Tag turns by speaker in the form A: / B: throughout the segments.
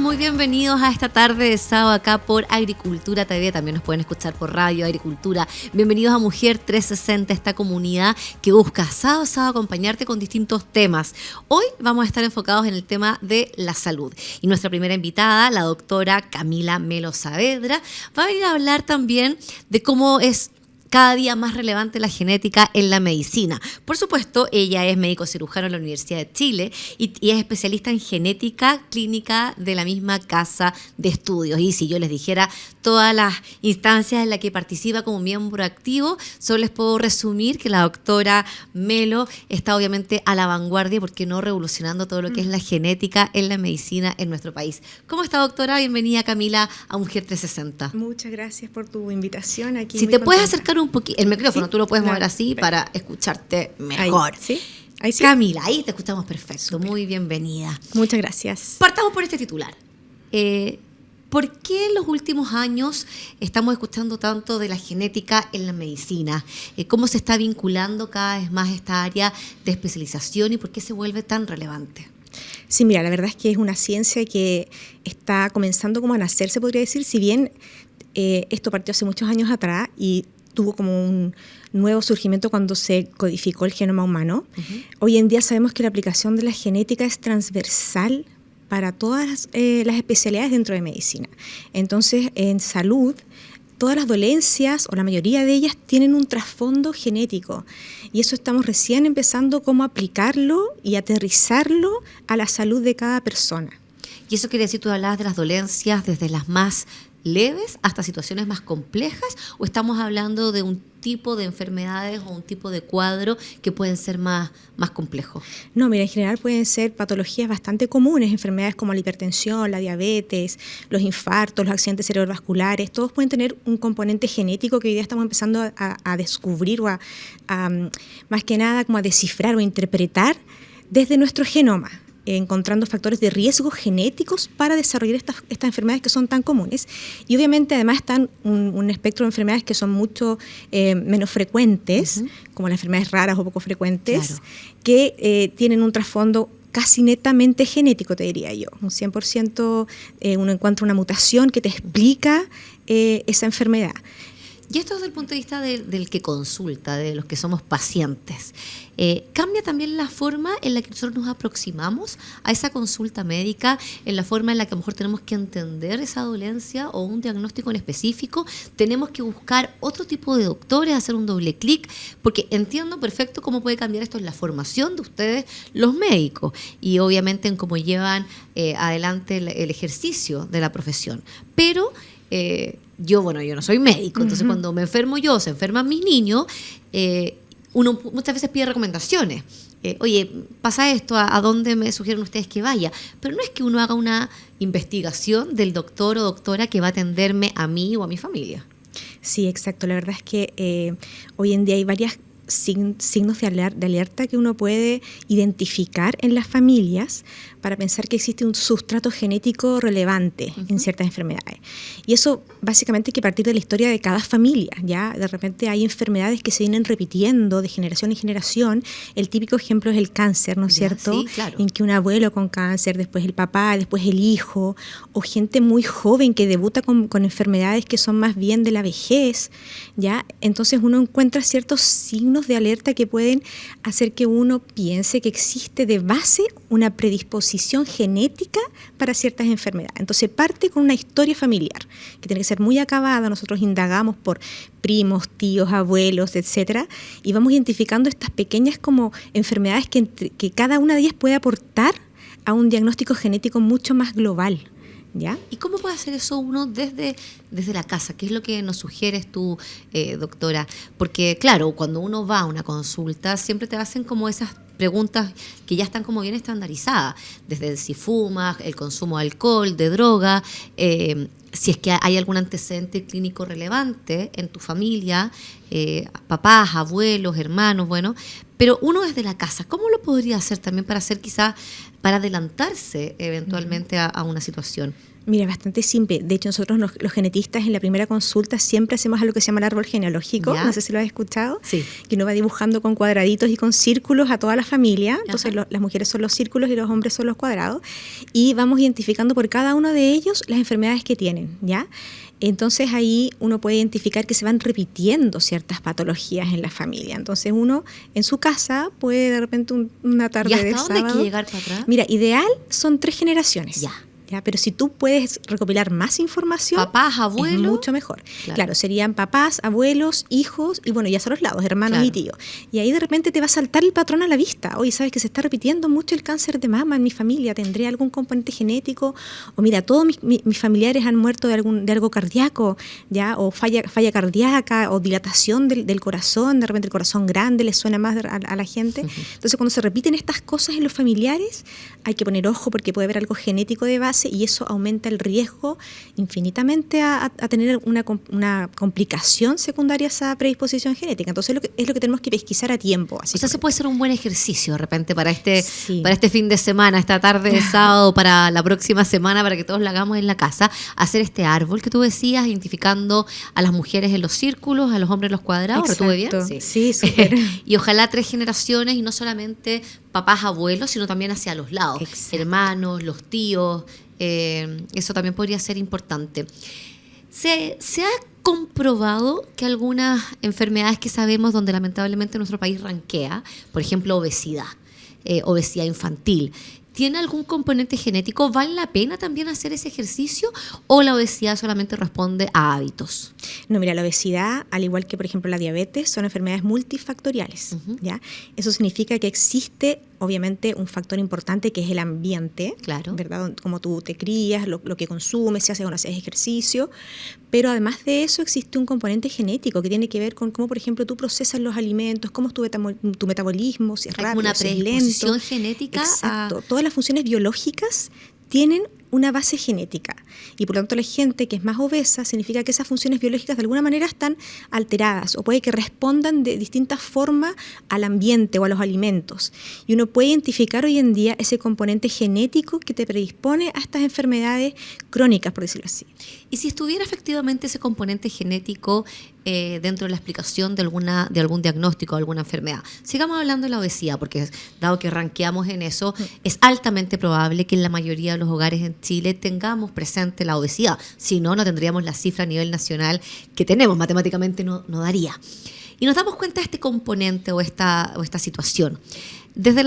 A: Muy bienvenidos a esta tarde de sábado acá por Agricultura TV. También nos pueden escuchar por Radio Agricultura. Bienvenidos a Mujer 360, esta comunidad que busca sábado a sábado acompañarte con distintos temas. Hoy vamos a estar enfocados en el tema de la salud. Y nuestra primera invitada, la doctora Camila Melo Saavedra, va a venir a hablar también de cómo es cada día más relevante la genética en la medicina. Por supuesto, ella es médico cirujano en la Universidad de Chile y es especialista en genética clínica de la misma casa de estudios. Y si yo les dijera todas las instancias en las que participa como miembro activo, solo les puedo resumir que la doctora Melo está obviamente a la vanguardia, ¿por qué no?, revolucionando todo lo que es la genética en la medicina en nuestro país. ¿Cómo está, doctora? Bienvenida, Camila, a Mujer 360.
B: Muchas gracias por tu invitación aquí.
A: Si te puedes acercar un poquito, el micrófono,
B: ¿Sí?
A: tú lo puedes mover
B: Claro.
A: así para escucharte mejor.
B: Ahí, ¿sí? Ahí sí.
A: Camila, ahí te escuchamos perfecto. Muy bienvenida.
B: Muchas gracias.
A: Partamos por este titular. ¿Por qué en los últimos años estamos escuchando tanto de la genética en la medicina? ¿Cómo se está vinculando cada vez más esta área de especialización y por qué se vuelve tan relevante?
B: Sí, mira, la verdad es que es una ciencia que está comenzando como a nacer, se podría decir, si bien esto partió hace muchos años atrás y tuvo como un nuevo surgimiento cuando se codificó el genoma humano. Uh-huh. Hoy en día sabemos que la aplicación de la genética es transversal para todas las especialidades dentro de medicina. Entonces, en salud, todas las dolencias, o la mayoría de ellas, tienen un trasfondo genético. Y eso estamos recién empezando cómo aplicarlo y aterrizarlo a la salud de cada persona.
A: Y eso quiere decir, tú hablabas de las dolencias desde las más leves hasta situaciones más complejas, o estamos hablando de un tipo de enfermedades o un tipo de cuadro que pueden ser más complejos?
B: No, mira, en general pueden ser patologías bastante comunes, enfermedades como la hipertensión, la diabetes, los infartos, los accidentes cerebrovasculares, todos pueden tener un componente genético que hoy día estamos empezando a descubrir o a más que nada como a descifrar o interpretar desde nuestro genoma, encontrando factores de riesgo genéticos para desarrollar estas enfermedades que son tan comunes. Y obviamente además están un espectro de enfermedades que son mucho menos frecuentes, uh-huh, como las enfermedades raras o poco frecuentes, claro, que tienen un trasfondo casi netamente genético, te diría yo. Un 100% uno encuentra una mutación que te explica esa enfermedad.
A: Y esto desde el punto de vista del que consulta, de los que somos pacientes. ¿Cambia también la forma en la que nosotros nos aproximamos a esa consulta médica, en la forma en la que a lo mejor tenemos que entender esa dolencia o un diagnóstico en específico? ¿Tenemos que buscar otro tipo de doctores, hacer un doble clic? Porque entiendo perfecto cómo puede cambiar esto en la formación de ustedes, los médicos, y obviamente en cómo llevan adelante el ejercicio de la profesión. Pero yo no soy médico, entonces uh-huh, cuando me enfermo yo, se enferman mis niños, uno muchas veces pide recomendaciones. Oye, pasa esto, ¿a dónde me sugieren ustedes que vaya? Pero no es que uno haga una investigación del doctor o doctora que va a atenderme a mí o a mi familia.
B: Sí, exacto. La verdad es que hoy en día hay varias signos de alerta que uno puede identificar en las familias para pensar que existe un sustrato genético relevante, uh-huh, en ciertas enfermedades. Y eso básicamente hay que partir de la historia de cada familia, ¿ya? De repente hay enfermedades que se vienen repitiendo de generación en generación. El típico ejemplo es el cáncer, ¿no es cierto?
A: Sí, claro.
B: En que un abuelo con cáncer, después el papá, después el hijo, o gente muy joven que debuta con enfermedades que son más bien de la vejez, ¿ya? Entonces uno encuentra ciertos signos de alerta que pueden hacer que uno piense que existe de base una predisposición genética para ciertas enfermedades. Entonces parte con una historia familiar que tiene que ser muy acabada. Nosotros indagamos por primos, tíos, abuelos, etcétera, y vamos identificando estas pequeñas como enfermedades que cada una de ellas puede aportar a un diagnóstico genético mucho más global. ¿Ya?
A: ¿Y cómo puede hacer eso uno desde la casa? ¿Qué es lo que nos sugieres tú, doctora? Porque, claro, cuando uno va a una consulta, siempre te hacen como esas preguntas que ya están como bien estandarizadas, desde si fumas, el consumo de alcohol, de droga, si es que hay algún antecedente clínico relevante en tu familia, papás, abuelos, hermanos, bueno, pero uno desde la casa, ¿cómo lo podría hacer también para hacer quizás, para adelantarse eventualmente a una situación?
B: Mira, bastante simple. De hecho, nosotros los genetistas en la primera consulta siempre hacemos algo que se llama el árbol genealógico. ¿Ya? No sé si lo has escuchado.
A: Sí.
B: Que uno va dibujando con cuadraditos y con círculos a toda la familia. Entonces las mujeres son los círculos y los hombres son los cuadrados. Y vamos identificando por cada uno de ellos las enfermedades que tienen, ¿ya? Entonces ahí uno puede identificar que se van repitiendo ciertas patologías en la familia. Entonces uno en su casa puede de repente una tarde de sábado...
A: ¿Y hasta dónde hay que llegar para atrás?
B: Mira, ideal son 3 generaciones.
A: Ya.
B: ¿Ya? Pero si tú puedes recopilar más información,
A: papás, abuelos,
B: es mucho mejor. Claro, serían papás, abuelos, hijos y bueno, ya son los lados, hermanos y tíos. Y ahí de repente te va a saltar el patrón a la vista. Oye, ¿sabes que se está repitiendo mucho el cáncer de mama en mi familia? ¿Tendré algún componente genético? O mira, todos mis familiares han muerto de algo cardíaco, ¿ya? O falla cardíaca, o dilatación del corazón, de repente el corazón grande le suena más a la gente. Entonces, cuando se repiten estas cosas en los familiares, hay que poner ojo porque puede haber algo genético de base y eso aumenta el riesgo infinitamente a tener una complicación secundaria a esa predisposición genética. Entonces es lo que tenemos que pesquisar a tiempo.
A: O sea, se puede ser un buen ejercicio de repente para este fin de semana, esta tarde de sábado, para la próxima semana, para que todos lo hagamos en la casa, hacer este árbol que tú decías, identificando a las mujeres en los círculos, a los hombres en los cuadrados.
B: Exacto.
A: ¿Retuve bien?
B: Sí, súper.
A: Y ojalá 3 generaciones y no solamente papás, abuelos, sino también hacia los lados.
B: Exacto.
A: Hermanos, los tíos. Eso también podría ser importante. Se ha comprobado que algunas enfermedades que sabemos donde lamentablemente nuestro país ranquea, por ejemplo obesidad infantil, ¿tiene algún componente genético? ¿Vale la pena también hacer ese ejercicio o la obesidad solamente responde a hábitos?
B: No, mira, la obesidad, al igual que por ejemplo la diabetes, son enfermedades multifactoriales, ¿ya? Eso significa que existe obviamente un factor importante que es el ambiente,
A: claro,
B: ¿verdad? Como tú te crías, lo que consumes, si haces o no haces ejercicio, pero además de eso existe un componente genético que tiene que ver con cómo, por ejemplo, tú procesas los alimentos, cómo es tu metabolismo, si es rápido,
A: una
B: si es
A: predisposición
B: lento.
A: Genética.
B: Exacto. Todas las funciones biológicas tienen una base genética y por lo tanto la gente que es más obesa significa que esas funciones biológicas de alguna manera están alteradas o puede que respondan de distintas formas al ambiente o a los alimentos y uno puede identificar hoy en día ese componente genético que te predispone a estas enfermedades crónicas, por decirlo así.
A: Y si estuviera efectivamente ese componente genético dentro de la explicación de algún diagnóstico, de alguna enfermedad. Sigamos hablando de la obesidad, porque dado que ranqueamos en eso, es altamente probable que en la mayoría de los hogares en Chile tengamos presente la obesidad. Si no, no tendríamos la cifra a nivel nacional que tenemos, matemáticamente no daría. Y nos damos cuenta de este componente o esta situación desde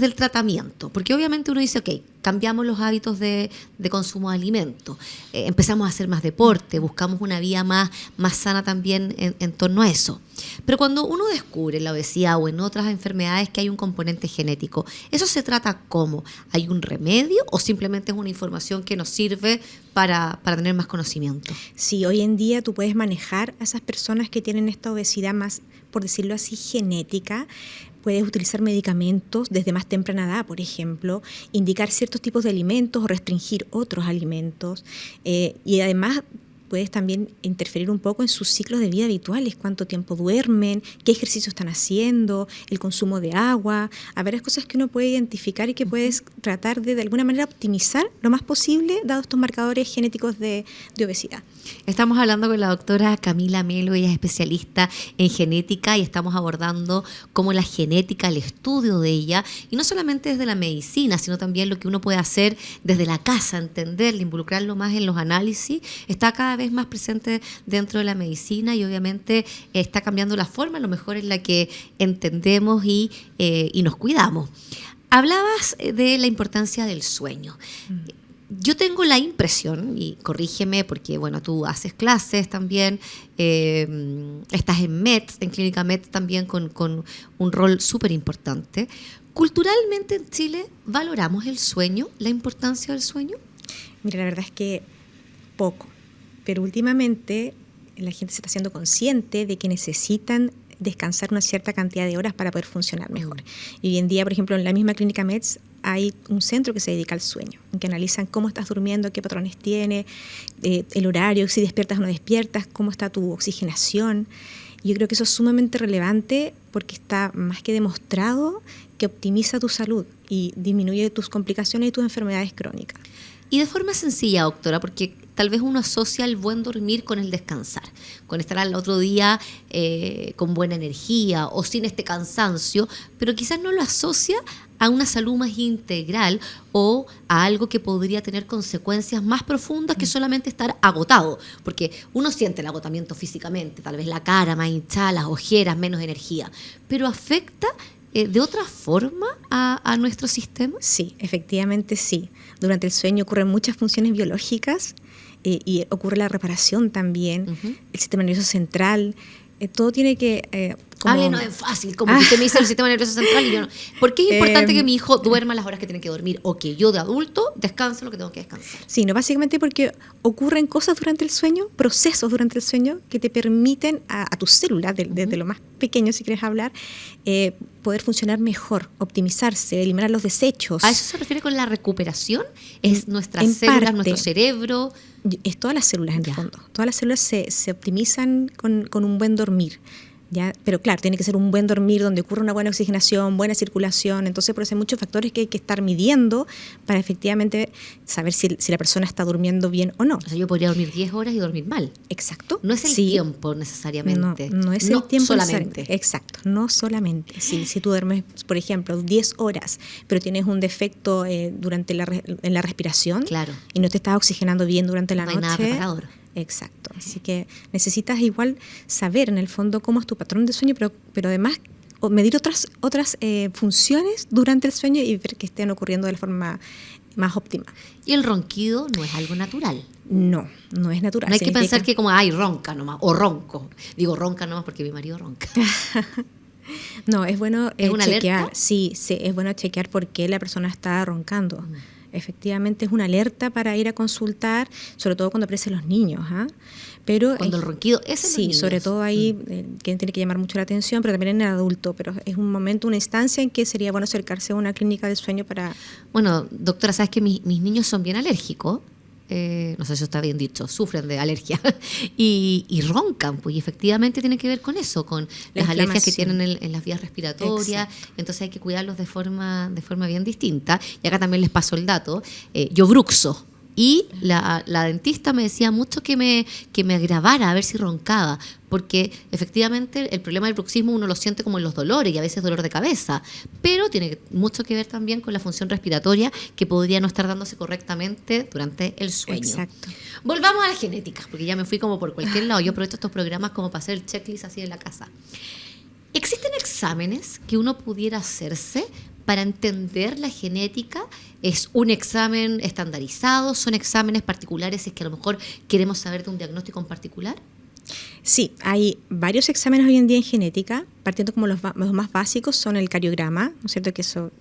A: el tratamiento, porque obviamente uno dice, ok, cambiamos los hábitos de consumo de alimentos, empezamos a hacer más deporte, buscamos una vida más sana también en torno a eso. Pero cuando uno descubre en la obesidad o en otras enfermedades que hay un componente genético, ¿eso se trata cómo? ¿Hay un remedio o simplemente es una información que nos sirve para tener más conocimiento?
B: Sí, hoy en día tú puedes manejar a esas personas que tienen esta obesidad más, por decirlo así, genética. Puedes utilizar medicamentos desde más temprana edad, por ejemplo, indicar ciertos tipos de alimentos o restringir otros alimentos. Y además puedes también interferir un poco en sus ciclos de vida habituales, cuánto tiempo duermen, qué ejercicio están haciendo, el consumo de agua, a varias cosas que uno puede identificar y que puedes tratar de alguna manera optimizar lo más posible dados estos marcadores genéticos de obesidad.
A: Estamos hablando con la doctora Camila Melo, ella es especialista en genética y estamos abordando cómo la genética, el estudio de ella, y no solamente desde la medicina, sino también lo que uno puede hacer desde la casa, entenderlo, involucrarlo más en los análisis, está cada vez más presente dentro de la medicina y obviamente está cambiando la forma, a lo mejor en la que entendemos y nos cuidamos. Hablabas de la importancia del sueño. Yo tengo la impresión, y corrígeme porque bueno, tú haces clases también, estás en MEDS, en Clínica MEDS también con un rol súper importante. ¿Culturalmente en Chile valoramos el sueño, la importancia del sueño?
B: Mira, la verdad es que poco, pero últimamente la gente se está haciendo consciente de que necesitan descansar una cierta cantidad de horas para poder funcionar mejor. Y hoy en día, por ejemplo, en la misma Clínica MEDS hay un centro que se dedica al sueño, en que analizan cómo estás durmiendo, qué patrones tiene, el horario, si despiertas o no despiertas, cómo está tu oxigenación. Y yo creo que eso es sumamente relevante porque está más que demostrado que optimiza tu salud y disminuye tus complicaciones y tus enfermedades crónicas.
A: Y de forma sencilla, doctora, porque tal vez uno asocia el buen dormir con el descansar, con estar al otro día con buena energía o sin este cansancio, pero quizás no lo asocia a una salud más integral o a algo que podría tener consecuencias más profundas que solamente estar agotado, porque uno siente el agotamiento físicamente, tal vez la cara más hinchada, las ojeras, menos energía, pero afecta de otra forma a nuestro sistema.
B: Sí, efectivamente sí. Durante el sueño ocurren muchas funciones biológicas y ocurre la reparación también, el sistema nervioso central, todo tiene que...
A: Hable, no es fácil, como que usted me dice el sistema nervioso central y yo no. ¿Por qué es importante que mi hijo duerma las horas que tiene que dormir o que yo de adulto descanse lo que tengo que descansar?
B: Sí, no, básicamente porque ocurren cosas durante el sueño, procesos durante el sueño que te permiten a tus células, desde lo más pequeño si quieres hablar, poder funcionar mejor, optimizarse, eliminar los desechos.
A: ¿A eso se refiere con la recuperación? ¿Es nuestras células, nuestro cerebro?
B: Es todas las células en el fondo. Todas las células se optimizan con un buen dormir. ¿Ya? Pero claro, tiene que ser un buen dormir donde ocurra una buena oxigenación, buena circulación. Entonces, por eso hay muchos factores que hay que estar midiendo para efectivamente saber si la persona está durmiendo bien o no.
A: O sea, yo podría dormir 10 horas y dormir mal.
B: Exacto.
A: No es el tiempo necesariamente.
B: No es el tiempo
A: solamente.
B: Exacto, no solamente. Sí, si tú duermes, por ejemplo, 10 horas, pero tienes un defecto durante en la respiración,
A: claro,
B: y no te estás oxigenando bien durante la noche.
A: No hay nada reparador.
B: Exacto, así que necesitas igual saber en el fondo cómo es tu patrón de sueño, pero además medir otras funciones durante el sueño y ver que estén ocurriendo de la forma más óptima.
A: ¿Y el ronquido no es algo natural?
B: No es natural.
A: No hay que pensar que como, ronca nomás, o ronco. Digo ronca nomás porque mi marido ronca.
B: No, es bueno
A: ¿Es una
B: chequear.
A: alerta?
B: Sí, es bueno chequear por qué la persona está roncando. Efectivamente es una alerta para ir a consultar, sobre todo cuando aparecen los niños. Pero
A: cuando el ronquido es en los niños.
B: Sobre todo ahí que tiene que llamar mucho la atención, pero también en el adulto. Pero es un momento, una instancia en que sería bueno acercarse a una clínica del sueño para...
A: Bueno, doctora, sabes que mis niños son bien alérgicos. No sé si está bien dicho, sufren de alergia y roncan, pues y efectivamente tiene que ver con eso, con las alergias que tienen en las vías respiratorias. Exacto. Entonces hay que cuidarlos de forma bien distinta. Y acá también les paso el dato, yo bruxo. Y la dentista me decía mucho que me agravara a ver si roncaba, porque efectivamente el problema del bruxismo uno lo siente como en los dolores y a veces dolor de cabeza, pero tiene mucho que ver también con la función respiratoria que podría no estar dándose correctamente durante el sueño.
B: Exacto.
A: Volvamos a la genética, porque ya me fui como por cualquier lado. Yo aprovecho estos programas como para hacer el checklist así en la casa. ¿Existen exámenes que uno pudiera hacerse para entender la genética? ¿Es un examen estandarizado? ¿Son exámenes particulares si es que a lo mejor queremos saber de un diagnóstico en particular?
B: Sí, hay varios exámenes hoy en día en genética, partiendo como los más básicos son el cariograma, ¿no es cierto? Que eso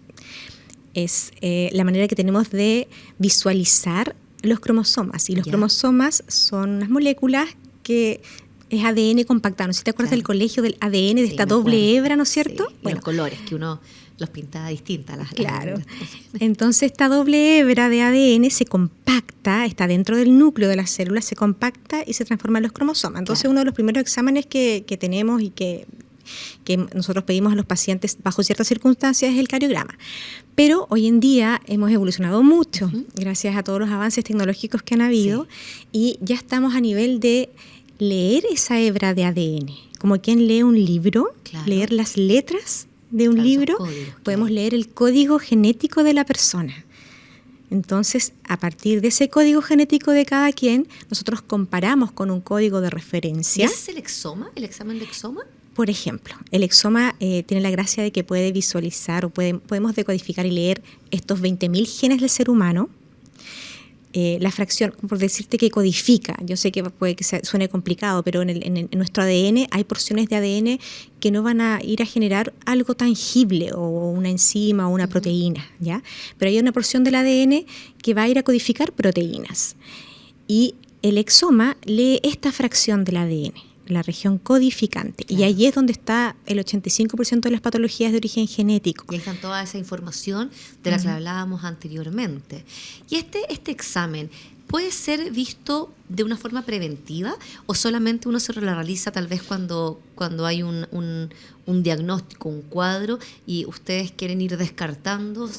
B: es la manera que tenemos de visualizar los cromosomas. Y los cromosomas son unas moléculas que es ADN compactado. No sé si te acuerdas del colegio del ADN, de esta doble hebra, ¿no es cierto?
A: Sí, bueno, los colores que uno los pintaba distintas.
B: Claro. Entonces esta doble hebra de ADN se compacta, está dentro del núcleo de las células, se compacta y se transforma en los cromosomas. Entonces uno de los primeros exámenes que tenemos y que nosotros pedimos a los pacientes bajo ciertas circunstancias es el cariograma. Pero hoy en día hemos evolucionado mucho, gracias a todos los avances tecnológicos que han habido, y ya estamos a nivel de leer esa hebra de ADN, como quien lee un libro, leer las letras de un libro, podemos leer el código genético de la persona. Entonces, a partir de ese código genético de cada quien, nosotros comparamos con un código de referencia.
A: ¿Y ese es el exoma, el examen de exoma?
B: Por ejemplo, el exoma tiene la gracia de que puede visualizar o podemos decodificar y leer estos 20.000 genes del ser humano. La fracción, por decirte que codifica, yo sé que puede que suene complicado, pero en nuestro ADN hay porciones de ADN que no van a ir a generar algo tangible o una enzima o una proteína, ¿ya? Pero hay una porción del ADN que va a ir a codificar proteínas. Y el exoma lee esta fracción del ADN, la región codificante. Claro. Y allí es donde está el 85% de las patologías de origen genético.
A: Y ahí está toda esa información de la que hablábamos anteriormente. Y este examen puede ser visto de una forma preventiva o solamente uno se lo realiza tal vez cuando hay un diagnóstico, un cuadro y ustedes quieren ir descartando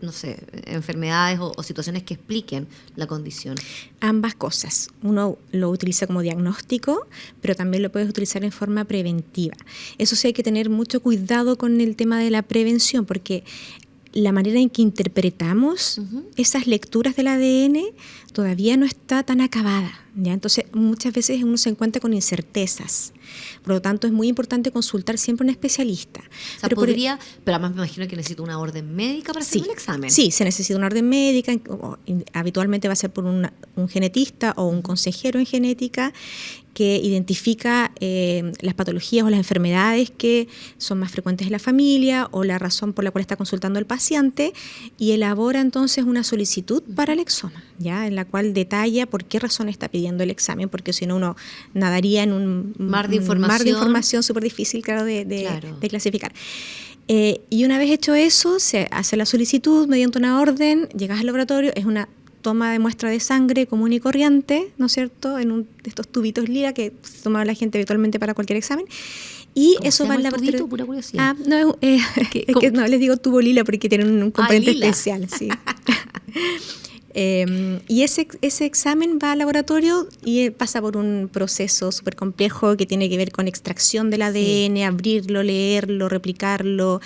A: no sé, enfermedades o situaciones que expliquen la condición?
B: Ambas cosas. Uno lo utiliza como diagnóstico, pero también lo puedes utilizar en forma preventiva. Eso sí, hay que tener mucho cuidado con el tema de la prevención, porque la manera en que interpretamos esas lecturas del ADN todavía no está tan acabada, ¿ya? Entonces, muchas veces uno se encuentra con incertezas. Por lo tanto, es muy importante consultar siempre a un especialista.
A: O sea, pero además me imagino que necesito una orden médica para hacer el examen.
B: Sí, se necesita una orden médica, habitualmente va a ser por un genetista o un consejero en genética que identifica las patologías o las enfermedades que son más frecuentes en la familia o la razón por la cual está consultando el paciente, y elabora entonces una solicitud para el exoma, ¿ya? En la cual detalla por qué razón está pidiendo el examen, porque si no uno nadaría en un mar de información súper difícil, claro, de clasificar. Y una vez hecho eso, se hace la solicitud mediante una orden, llegas al laboratorio, es una toma de muestra de sangre común y corriente, ¿no es cierto?, en un de estos tubitos lila que se toma la gente habitualmente para cualquier examen. Y eso va al laboratorio.
A: Tubito, pura curiosidad.
B: No, es que no les digo tubo lila porque tienen un componente especial, sí. Y ese examen va al laboratorio y pasa por un proceso súper complejo que tiene que ver con extracción del ADN, abrirlo, leerlo, replicarlo. O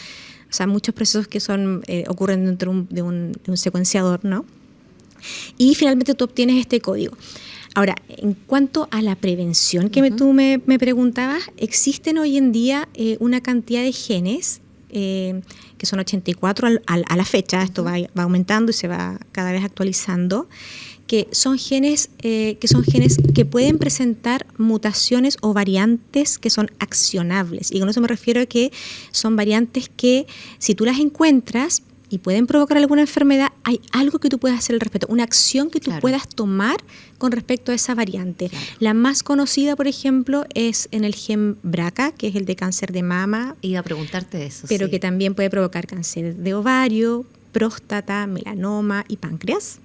B: sea, muchos procesos que ocurren dentro de un secuenciador, ¿no? Y finalmente tú obtienes este código. Ahora, en cuanto a la prevención que tú me preguntabas, existen hoy en día una cantidad de genes, que son 84 a la fecha, esto va aumentando y se va cada vez actualizando, que son genes que pueden presentar mutaciones o variantes que son accionables. Y con eso me refiero a que son variantes que, si tú las encuentras y pueden provocar alguna enfermedad, hay algo que tú puedes hacer al respecto, una acción que tú puedas tomar con respecto a esa variante. Claro. La más conocida, por ejemplo, es en el gen BRCA, que es el de cáncer de mama.
A: Iba a preguntarte eso.
B: Pero que también puede provocar cáncer de ovario, próstata, melanoma y páncreas.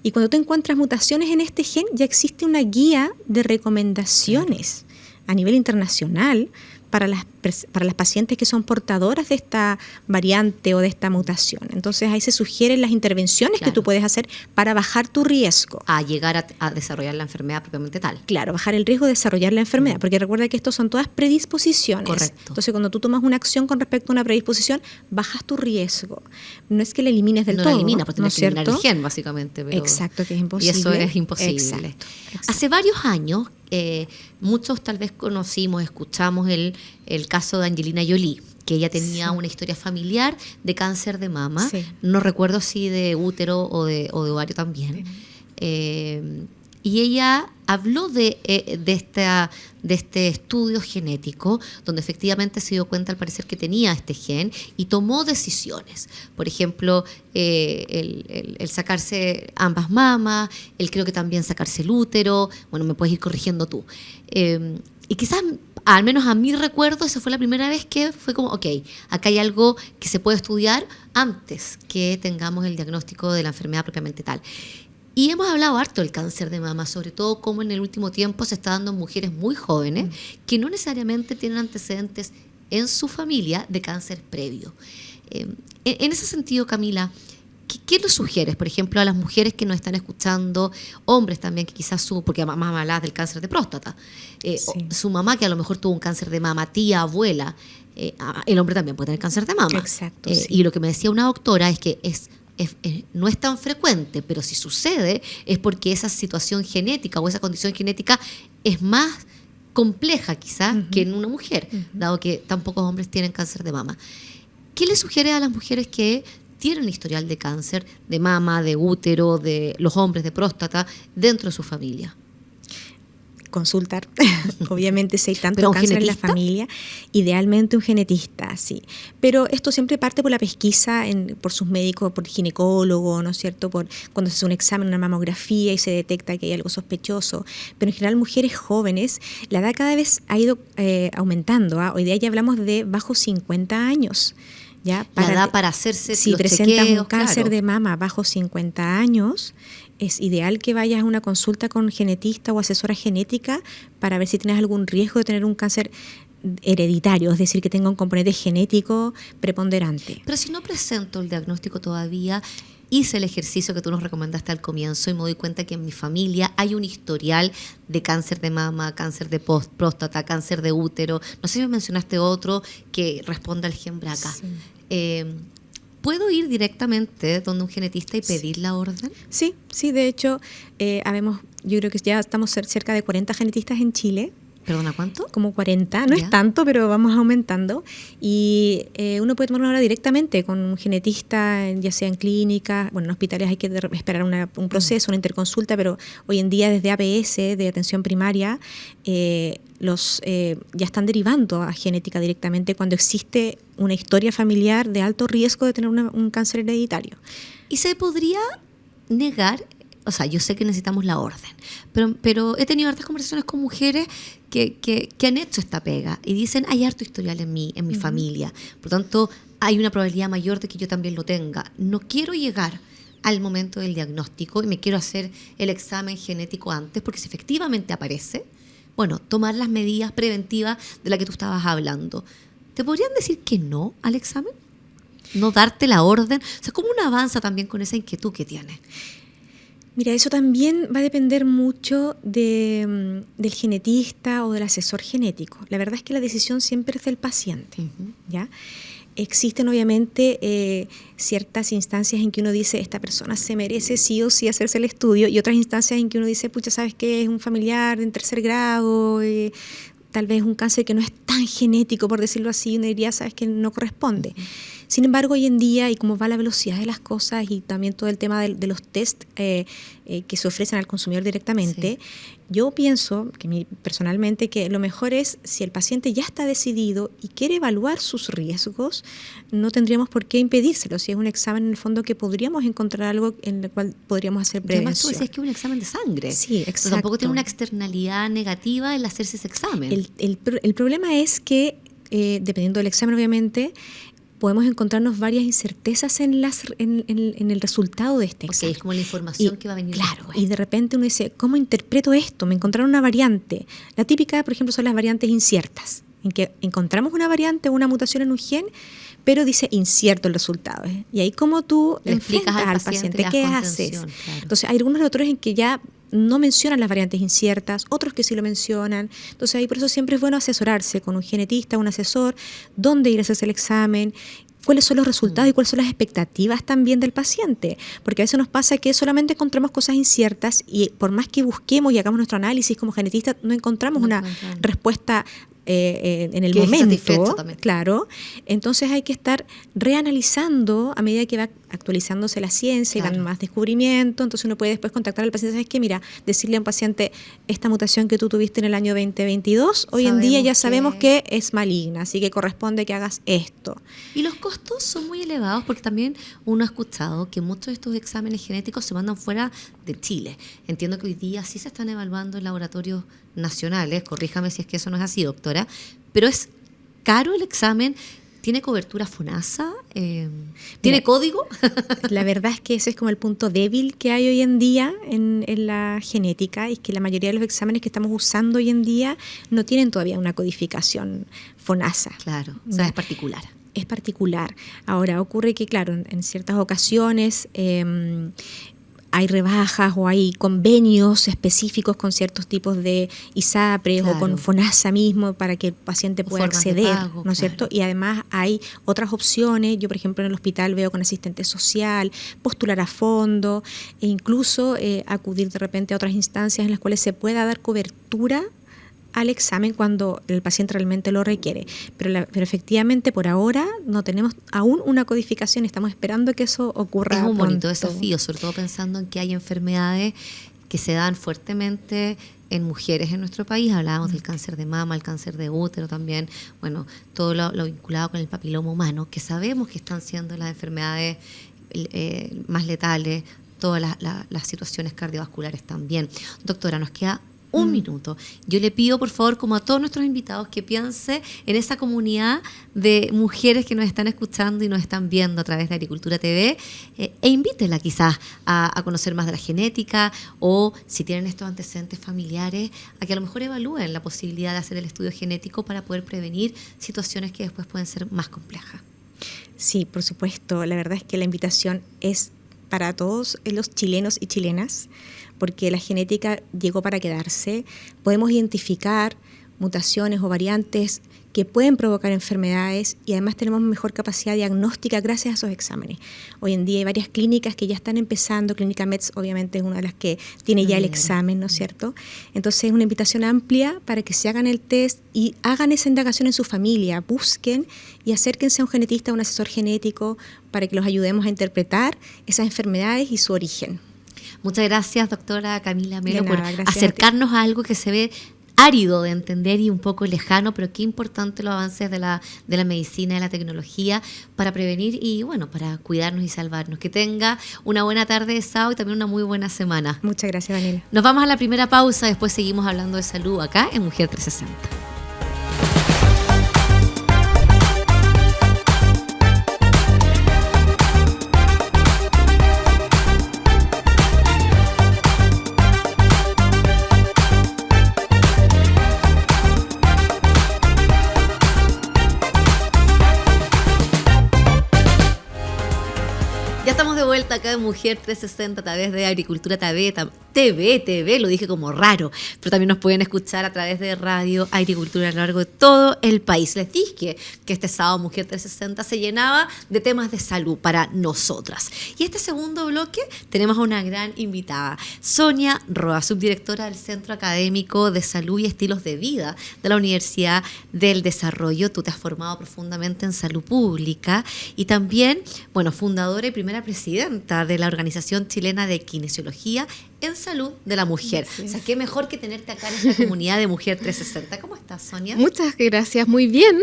B: Y cuando tú encuentras mutaciones en este gen, ya existe una guía de recomendaciones a nivel internacional para las pacientes que son portadoras de esta variante o de esta mutación. Entonces ahí se sugieren las intervenciones que tú puedes hacer para bajar tu riesgo.
A: A llegar a desarrollar la enfermedad propiamente tal.
B: Claro, bajar el riesgo de desarrollar la enfermedad, porque recuerda que estos son todas predisposiciones.
A: Correcto.
B: Entonces cuando tú tomas una acción con respecto a una predisposición, bajas tu riesgo. No es que la elimines del todo.
A: No la eliminas, porque tienes
B: que
A: eliminar el gen, básicamente. Pero...
B: Exacto, que es imposible.
A: Y eso es imposible.
B: Exacto.
A: Hace varios años, muchos tal vez conocimos, escuchamos el caso de Angelina Jolie, que ella tenía una historia familiar de cáncer de mama. Sí. No recuerdo si de útero o de ovario también. Y ella habló de este estudio genético, donde efectivamente se dio cuenta al parecer que tenía este gen y tomó decisiones. Por ejemplo, el sacarse ambas mamas, el creo que también sacarse el útero. Bueno, me puedes ir corrigiendo tú. Y quizás, al menos a mi recuerdo, esa fue la primera vez que fue como, ok, acá hay algo que se puede estudiar antes que tengamos el diagnóstico de la enfermedad propiamente tal. Y hemos hablado harto del cáncer de mama, sobre todo cómo en el último tiempo se está dando en mujeres muy jóvenes que no necesariamente tienen antecedentes en su familia de cáncer previo. En ese sentido, Camila, ¿qué nos sugieres, por ejemplo, a las mujeres que nos están escuchando, hombres también que quizás porque mamá me hablaba del cáncer de próstata, su mamá que a lo mejor tuvo un cáncer de mama, tía, abuela, el hombre también puede tener cáncer de mama.
B: Exacto.
A: Y lo que me decía una doctora es que no es tan frecuente, pero si sucede es porque esa situación genética o esa condición genética es más compleja quizás que en una mujer, dado que tan pocos hombres tienen cáncer de mama. ¿Qué le sugiere a las mujeres que tienen historial de cáncer de mama, de útero, de los hombres de próstata dentro de su familia?
B: Consultar, obviamente si hay tanto cáncer en la familia, idealmente un genetista, sí. Pero esto siempre parte por la pesquisa por sus médicos, por ginecólogo, ¿no es cierto? Cuando se hace un examen, una mamografía y se detecta que hay algo sospechoso. Pero en general mujeres jóvenes, la edad cada vez ha ido aumentando. Hoy día ya hablamos de bajo 50 años. ¿Ya?
A: La edad para hacerse
B: si
A: los
B: presentas
A: chequeos,
B: un cáncer de mama bajo 50 años, es ideal que vayas a una consulta con genetista o asesora genética para ver si tienes algún riesgo de tener un cáncer hereditario, es decir, que tenga un componente genético preponderante.
A: Pero si no presento el diagnóstico todavía, hice el ejercicio que tú nos recomendaste al comienzo y me doy cuenta que en mi familia hay un historial de cáncer de mama, cáncer de próstata, cáncer de útero. No sé si me mencionaste otro que responda al gen BRCA. Sí. ¿Puedo ir directamente donde un genetista y pedir la orden?
B: Sí, de hecho, yo creo que ya estamos cerca de 40 genetistas en Chile.
A: ¿Perdona, cuánto?
B: Como 40, no es tanto, pero vamos aumentando. Y uno puede tomar una hora directamente con un genetista, ya sea en clínicas, bueno, en hospitales hay que esperar un proceso, una interconsulta, pero hoy en día desde APS, de atención primaria, ya están derivando a genética directamente cuando existe una historia familiar de alto riesgo de tener un cáncer hereditario.
A: ¿Y se podría negar? O sea, yo sé que necesitamos la orden, pero he tenido hartas conversaciones con mujeres que han hecho esta pega y dicen, hay harto historial en mi familia, por tanto, hay una probabilidad mayor de que yo también lo tenga. No quiero llegar al momento del diagnóstico y me quiero hacer el examen genético antes, porque si efectivamente aparece, bueno, tomar las medidas preventivas de las que tú estabas hablando. ¿Te podrían decir que no al examen? ¿No darte la orden? O sea, ¿cómo uno avanza también con esa inquietud que tienes?
B: Mira, eso también va a depender mucho del genetista o del asesor genético. La verdad es que la decisión siempre es del paciente, ¿ya? Existen obviamente ciertas instancias en que uno dice, esta persona se merece sí o sí hacerse el estudio, y otras instancias en que uno dice, pucha, ¿sabes qué? Es un familiar en tercer grado, tal vez un cáncer que no es tan genético, por decirlo así, uno diría, ¿sabes qué? No corresponde. Sin embargo, hoy en día, y como va la velocidad de las cosas y también todo el tema de los test que se ofrecen al consumidor directamente, yo pienso personalmente que lo mejor es, si el paciente ya está decidido y quiere evaluar sus riesgos, no tendríamos por qué impedírselo. Si es un examen, en el fondo, que podríamos encontrar algo en el cual podríamos hacer prevención.
A: Además, tú decías que es un examen de sangre.
B: Sí, exacto.
A: Pero tampoco tiene una externalidad negativa el hacerse ese examen.
B: El problema es que, dependiendo del examen, obviamente, podemos encontrarnos varias incertezas en el resultado de este examen.
A: Es como la información que va a venir.
B: Claro, después. Y de repente uno dice, ¿cómo interpreto esto? Me encontraron una variante. La típica, por ejemplo, son las variantes inciertas, en que encontramos una variante o una mutación en un gen, pero dice incierto el resultado. Y ahí, como tú le enfrentas al paciente, ¿qué haces? Claro. Entonces, hay algunos autores en que ya no mencionan las variantes inciertas, otros que sí lo mencionan. Entonces, ahí por eso siempre es bueno asesorarse con un genetista, un asesor, dónde ir a hacerse el examen, cuáles son los resultados y cuáles son las expectativas también del paciente. Porque a veces nos pasa que solamente encontramos cosas inciertas y por más que busquemos y hagamos nuestro análisis como genetista, no encontramos una respuesta en el momento, claro. Entonces hay que estar reanalizando a medida que va actualizándose la ciencia y van más descubrimientos. Entonces uno puede después contactar al paciente, ¿sabes qué? Mira, decirle a un paciente, esta mutación que tú tuviste en el año 2022, hoy en día ya sabemos que es maligna, así que corresponde que hagas esto.
A: Y los costos son muy elevados porque también uno ha escuchado que muchos de estos exámenes genéticos se mandan fuera de Chile. Entiendo que hoy día sí se están evaluando en laboratorios nacionales, corríjame si es que eso no es así, doctora, pero es caro el examen. ¿Tiene cobertura FONASA? ¿Tiene código?
B: La verdad es que ese es como el punto débil que hay hoy en día en la genética, y es que la mayoría de los exámenes que estamos usando hoy en día no tienen todavía una codificación FONASA.
A: Claro, o sea, es particular.
B: Es particular. Ahora, ocurre que, claro, en ciertas ocasiones hay rebajas o hay convenios específicos con ciertos tipos de ISAPRES o con FONASA mismo para que el paciente pueda acceder, pago, ¿no es cierto? Y además hay otras opciones. Yo, por ejemplo, en el hospital veo con asistente social, postular a fondo e incluso acudir de repente a otras instancias en las cuales se pueda dar cobertura al examen cuando el paciente realmente lo requiere. Pero efectivamente, por ahora, no tenemos aún una codificación. Estamos esperando que eso ocurra
A: pronto. Es un bonito
B: pronto.
A: desafío, sobre todo pensando en que hay enfermedades que se dan fuertemente en mujeres en nuestro país. Hablábamos del cáncer de mama, el cáncer de útero también, bueno, todo lo vinculado con el papiloma humano, que sabemos que están siendo las enfermedades más letales, todas las situaciones cardiovasculares también. Doctora, nos queda Un minuto. Yo le pido, por favor, como a todos nuestros invitados, que piense en esa comunidad de mujeres que nos están escuchando y nos están viendo a través de Agricultura TV, e invítela quizás a conocer más de la genética, o si tienen estos antecedentes familiares, a que a lo mejor evalúen la posibilidad de hacer el estudio genético para poder prevenir situaciones que después pueden ser más complejas.
B: Sí, por supuesto. La verdad es que la invitación es para todos los chilenos y chilenas, porque la genética llegó para quedarse. Podemos identificar mutaciones o variantes que pueden provocar enfermedades y además tenemos mejor capacidad diagnóstica gracias a esos exámenes. Hoy en día hay varias clínicas que ya están empezando, Clínica Metz obviamente es una de las que tiene ya el examen, ¿no es cierto? Entonces es una invitación amplia para que se hagan el test y hagan esa indagación en su familia, busquen y acérquense a un genetista o un asesor genético para que los ayudemos a interpretar esas enfermedades y su origen.
A: Muchas gracias, doctora Camila Melo, por acercarnos a algo que se ve árido de entender y un poco lejano, pero qué importante los avances de la medicina y de la tecnología para prevenir y, bueno, para cuidarnos y salvarnos. Que tenga una buena tarde de sábado y también una muy buena semana.
B: Muchas gracias, Daniela.
A: Nos vamos a la primera pausa, después seguimos hablando de salud acá en Mujer 360. Vuelta acá en Mujer 360 a través de Agricultura TV, lo dije como raro, pero también nos pueden escuchar a través de Radio Agricultura a lo largo de todo el país. Les dije que este sábado Mujer 360 se llenaba de temas de salud para nosotras. Y este segundo bloque tenemos a una gran invitada, Sonia Roa, subdirectora del Centro Académico de Salud y Estilos de Vida de la Universidad del Desarrollo. Tú te has formado profundamente en salud pública y también, bueno, fundadora y primera presidenta de la Organización Chilena de Kinesiología en Salud de la Mujer. Sí. O sea, qué mejor que tenerte acá en esta comunidad de Mujer 360. ¿Cómo estás, Sonia?
C: Muchas gracias, muy bien.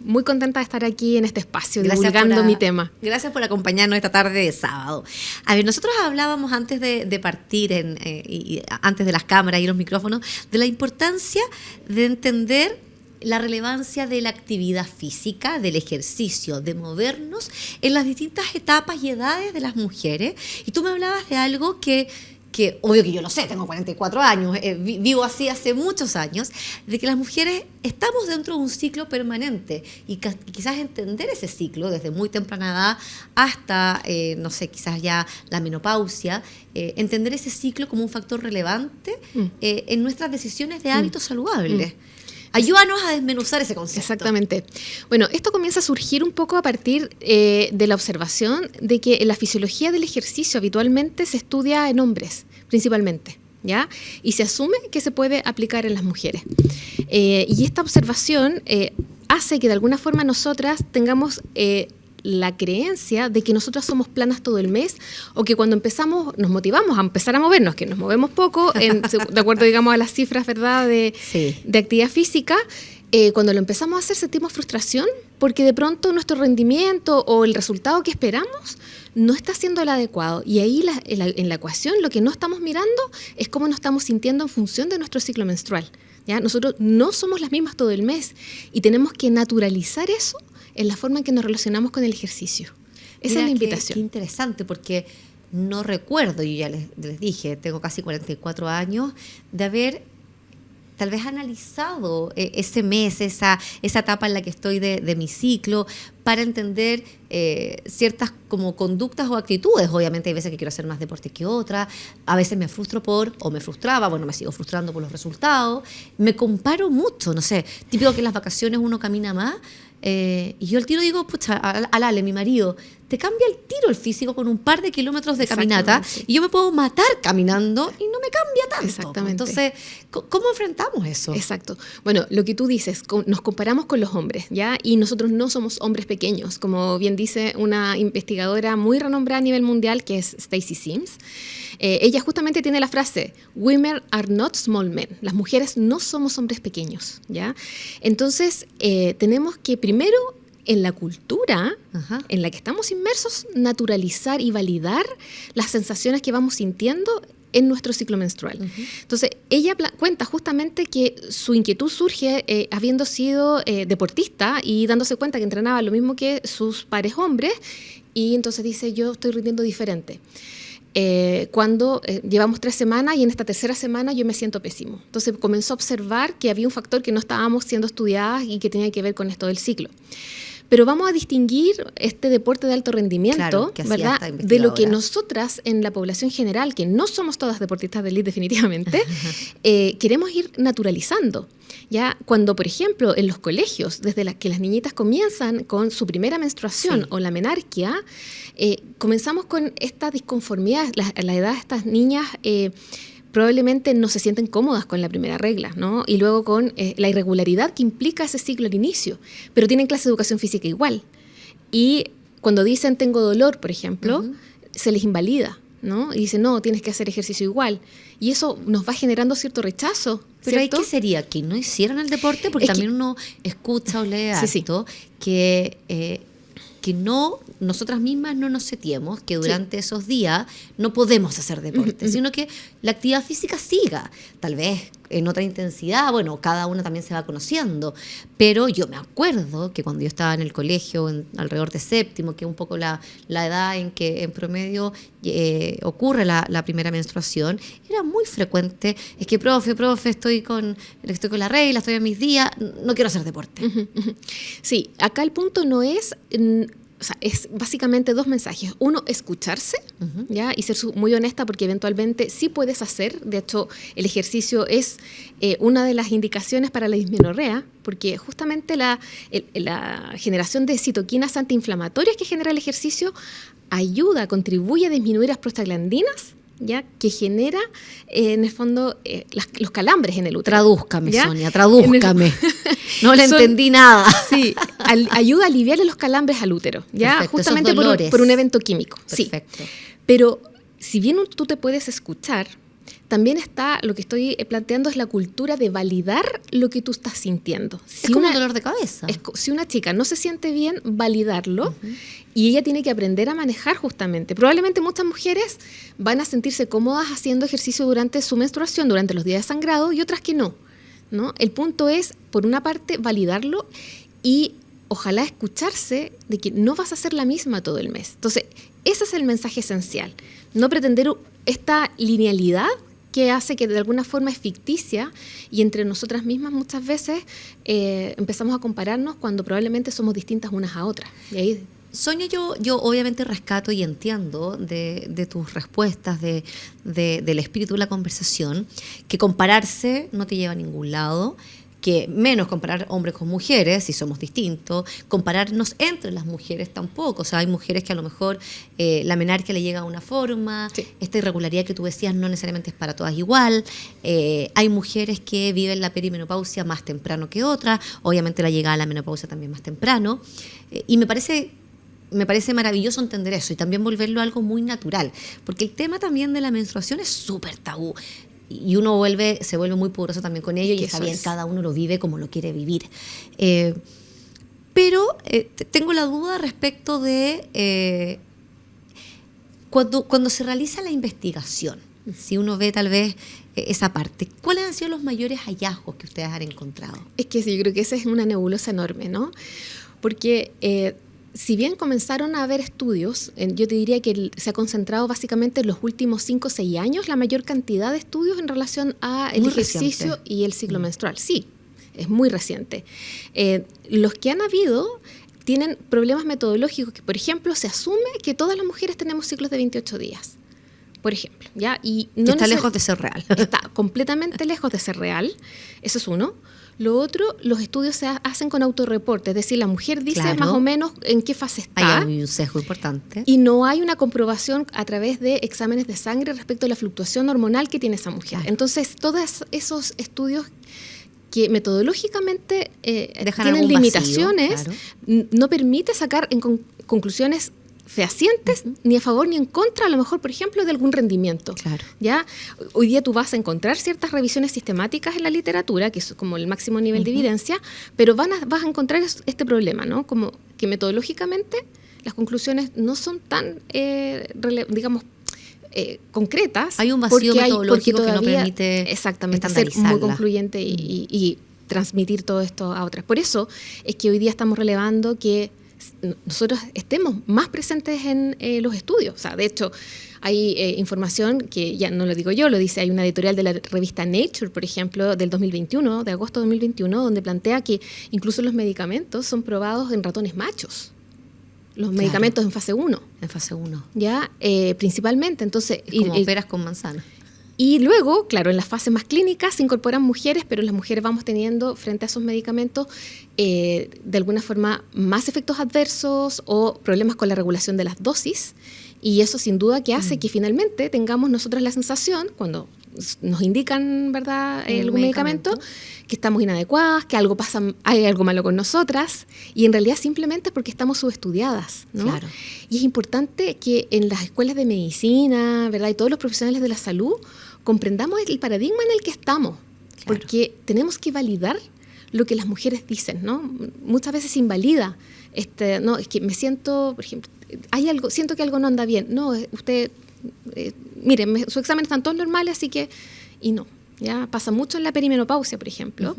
C: Muy contenta de estar aquí en este espacio, divulgando mi tema.
A: Gracias por acompañarnos esta tarde de sábado. A ver, nosotros hablábamos antes de partir, y antes de las cámaras y los micrófonos, de la importancia de entender la relevancia de la actividad física, del ejercicio, de movernos en las distintas etapas y edades de las mujeres. Y tú me hablabas de algo que obvio que yo lo sé, tengo 44 años, vivo así hace muchos años, de que las mujeres estamos dentro de un ciclo permanente y quizás entender ese ciclo desde muy temprana edad hasta, no sé, quizás ya la menopausia, entender ese ciclo como un factor relevante en nuestras decisiones de hábitos saludables. Ayúdanos a desmenuzar ese concepto.
C: Exactamente. Bueno, esto comienza a surgir un poco a partir de la observación de que en la fisiología del ejercicio habitualmente se estudia en hombres, principalmente, ¿ya? Y se asume que se puede aplicar en las mujeres. Y esta observación hace que de alguna forma nosotras tengamos la creencia de que nosotras somos planas todo el mes o que cuando empezamos, nos motivamos a empezar a movernos, que nos movemos poco, de acuerdo, digamos, a las cifras, ¿verdad?, de actividad física, cuando lo empezamos a hacer sentimos frustración porque de pronto nuestro rendimiento o el resultado que esperamos no está siendo el adecuado. Y ahí en la ecuación lo que no estamos mirando es cómo nos estamos sintiendo en función de nuestro ciclo menstrual, ¿ya? Nosotros no somos las mismas todo el mes y tenemos que naturalizar eso en la forma en que nos relacionamos con el ejercicio. Esa es la invitación.
A: Qué interesante, porque no recuerdo, yo ya les dije, tengo casi 44 años, de haber tal vez analizado ese mes, esa etapa en la que estoy de mi ciclo, para entender ciertas como conductas o actitudes. Obviamente hay veces que quiero hacer más deporte que otras, a veces me frustro o me frustraba, bueno, me sigo frustrando por los resultados, me comparo mucho, no sé, típico que en las vacaciones uno camina más, y yo al tiro digo, pucha, al Ale, mi marido, te cambia el tiro el físico con un par de kilómetros de caminata y yo me puedo matar caminando y no me cambia tanto.
C: Exactamente.
A: Entonces, ¿cómo enfrentamos eso?
C: Exacto. Bueno, lo que tú dices, nos comparamos con los hombres, ¿ya? Y nosotros no somos hombres pequeños, como bien dice una investigadora muy renombrada a nivel mundial, que es Stacy Sims. Ella justamente tiene la frase, "Women are not small men". Las mujeres no somos hombres pequeños, ¿ya? Entonces, tenemos que primero, en la cultura en la que estamos inmersos, naturalizar y validar las sensaciones que vamos sintiendo en nuestro ciclo menstrual. Entonces, ella cuenta justamente que su inquietud surge habiendo sido deportista y dándose cuenta que entrenaba lo mismo que sus pares hombres, y entonces dice, yo estoy rindiendo diferente. Cuando llevamos 3 semanas y en esta tercera semana yo me siento pésimo. Entonces comenzó a observar que había un factor que no estábamos siendo estudiadas y que tenía que ver con esto del ciclo. Pero vamos a distinguir este deporte de alto rendimiento, claro, ¿verdad?, de lo que nosotras en la población general, que no somos todas deportistas de élite definitivamente, queremos ir naturalizando. Ya cuando, por ejemplo, en los colegios, desde que las niñitas comienzan con su primera menstruación o la menarquia, comenzamos con esta disconformidad. A la edad de estas niñas probablemente no se sienten cómodas con la primera regla, ¿no? Y luego con la irregularidad que implica ese ciclo al inicio, pero tienen clase de educación física igual. Y cuando dicen tengo dolor, por ejemplo, se les invalida, ¿no? Y dicen, no, tienes que hacer ejercicio igual. Y eso nos va generando cierto rechazo.
A: Pero
C: ¿cierto?
A: ¿qué sería? ¿Que no hicieran el deporte? Porque también uno escucha o lee harto que no, nosotras mismas no nos setiemos, que durante esos días no podemos hacer deporte, sino que la actividad física siga, tal vez en otra intensidad, bueno, cada una también se va conociendo, pero yo me acuerdo que cuando yo estaba en el colegio, alrededor de séptimo, que es un poco la edad en que en promedio ocurre la primera menstruación, era muy frecuente, es que profe, estoy con la regla, estoy en mis días, no quiero hacer deporte.
C: Sí, acá el punto no es... O sea, es básicamente 2 mensajes. Uno, escucharse, ¿ya? Y ser muy honesta, porque eventualmente sí puedes hacer. De hecho, el ejercicio es una de las indicaciones para la dismenorrea, porque justamente la generación de citoquinas antiinflamatorias que genera el ejercicio contribuye a disminuir las prostaglandinas, ¿ya? Que genera, en el fondo, los calambres en el útero.
A: Tradúzcame, ¿ya? Sonia, tradúzcame. No le entendí nada.
C: Sí, ayuda a aliviarle los calambres al útero, ¿ya?
A: Perfecto,
C: justamente por un evento químico.
A: Perfecto.
C: Sí. Pero si bien tú te puedes escuchar, también está, lo que estoy planteando es la cultura de validar lo que tú estás sintiendo.
A: Es como un dolor de cabeza.
C: Si una chica no se siente bien, validarlo, y ella tiene que aprender a manejar justamente. Probablemente muchas mujeres van a sentirse cómodas haciendo ejercicio durante su menstruación, durante los días de sangrado, y otras que no, ¿no? El punto es, por una parte, validarlo y ojalá escucharse de que no vas a ser la misma todo el mes. Entonces, ese es el mensaje esencial. No pretender esta linealidad que hace que de alguna forma es ficticia, y entre nosotras mismas muchas veces empezamos a compararnos cuando probablemente somos distintas unas a otras. Y ahí...
A: Sonia, yo obviamente rescato y entiendo de tus respuestas, del espíritu de la conversación, que compararse no te lleva a ningún lado, que menos comparar hombres con mujeres, si somos distintos, compararnos entre las mujeres tampoco. O sea, hay mujeres que a lo mejor la menarquia le llega a una forma, esta irregularidad que tú decías no necesariamente es para todas igual, hay mujeres que viven la perimenopausia más temprano que otras, obviamente la llegada a la menopausia también más temprano, y me parece maravilloso entender eso y también volverlo algo muy natural, porque el tema también de la menstruación es súper tabú. Y uno se vuelve muy poderoso también con ello, y está bien, cada uno lo vive como lo quiere vivir. Pero tengo la duda respecto de cuando se realiza la investigación, si uno ve tal vez esa parte, ¿cuáles han sido los mayores hallazgos que ustedes han encontrado?
C: Es que sí, yo creo que esa es una nebulosa enorme, ¿no? Porque... si bien comenzaron a haber estudios, yo te diría que se ha concentrado básicamente en los últimos 5 o 6 años la mayor cantidad de estudios en relación al ejercicio y el ciclo menstrual. Sí, es muy reciente. Los que han habido tienen problemas metodológicos, que por ejemplo se asume que todas las mujeres tenemos ciclos de 28 días. Por ejemplo, ¿ya? Y no
A: está lejos de ser real.
C: Está completamente lejos de ser real. Eso es uno. Lo otro, los estudios se hacen con autorreporte, es decir, la mujer dice más o menos en qué fase está.
A: Hay un sesgo importante.
C: Y no hay una comprobación a través de exámenes de sangre respecto a la fluctuación hormonal que tiene esa mujer. Claro. Entonces, todos esos estudios que metodológicamente tienen limitaciones, no permite sacar en conclusiones fehacientes, ni a favor ni en contra, a lo mejor, por ejemplo, de algún rendimiento.
A: Claro.
C: ¿Ya? Hoy día tú vas a encontrar ciertas revisiones sistemáticas en la literatura, que es como el máximo nivel de evidencia, pero vas a encontrar este problema, ¿no? Como que metodológicamente las conclusiones no son tan, concretas.
A: Hay un vacío metodológico
C: porque todavía,
A: que no permite
C: exactamente, ser muy concluyente y transmitir todo esto a otras. Por eso es que hoy día estamos relevando que nosotros estemos más presentes en los estudios. O sea, de hecho, hay información que ya no lo digo yo, lo dice, hay una editorial de la revista Nature, por ejemplo, del 2021, de agosto de 2021, donde plantea que incluso los medicamentos son probados en ratones machos. Los medicamentos en fase 1.
A: En fase 1.
C: Ya, principalmente. Entonces,
A: como peras con manzana.
C: Y luego, claro, en las fases más clínicas se incorporan mujeres, pero las mujeres vamos teniendo frente a esos medicamentos de alguna forma más efectos adversos o problemas con la regulación de las dosis. Y eso sin duda que hace que finalmente tengamos nosotros la sensación, cuando nos indican, ¿verdad?, algún medicamento, que estamos inadecuadas, que algo pasa, hay algo malo con nosotras, y en realidad simplemente es porque estamos subestudiadas, ¿no?
A: Claro.
C: Y es importante que en las escuelas de medicina, ¿verdad?, y todos los profesionales de la salud comprendamos el paradigma en el que estamos, porque tenemos que validar lo que las mujeres dicen, ¿no? Muchas veces se invalida, no, es que me siento, por ejemplo, siento que algo no anda bien. No, usted, mire, su examen están todos normales, así que, y no. Ya pasa mucho en la perimenopausia, por ejemplo,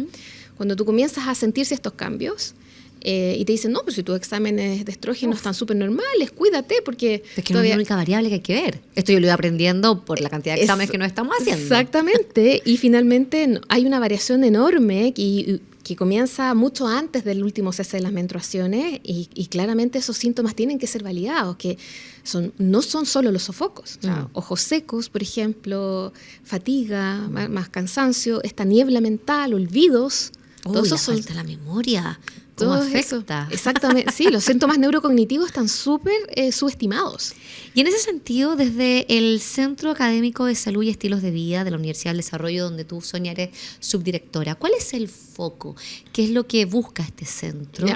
C: cuando tú comienzas a sentirse estos cambios y te dicen, no, pues si tus exámenes de estrógeno están súper normales, cuídate, porque
A: es que no es la única variable que hay que ver. Esto yo lo iba aprendiendo por la cantidad de exámenes que nos estamos haciendo.
C: Exactamente, y finalmente hay una variación enorme que comienza mucho antes del último cese de las menstruaciones y claramente esos síntomas tienen que ser validados, que no son solo los sofocos. O sea, ojos secos, por ejemplo, fatiga, más cansancio, esta niebla mental, olvidos.
A: Todo eso falta la memoria. ¿Cómo afecta?
C: Eso. Exactamente, sí, los síntomas neurocognitivos están súper subestimados.
A: Y en ese sentido, desde el Centro Académico de Salud y Estilos de Vida de la Universidad del Desarrollo, donde tú, Sonia, eres subdirectora, ¿cuál es el foco? ¿Qué es lo que busca este centro?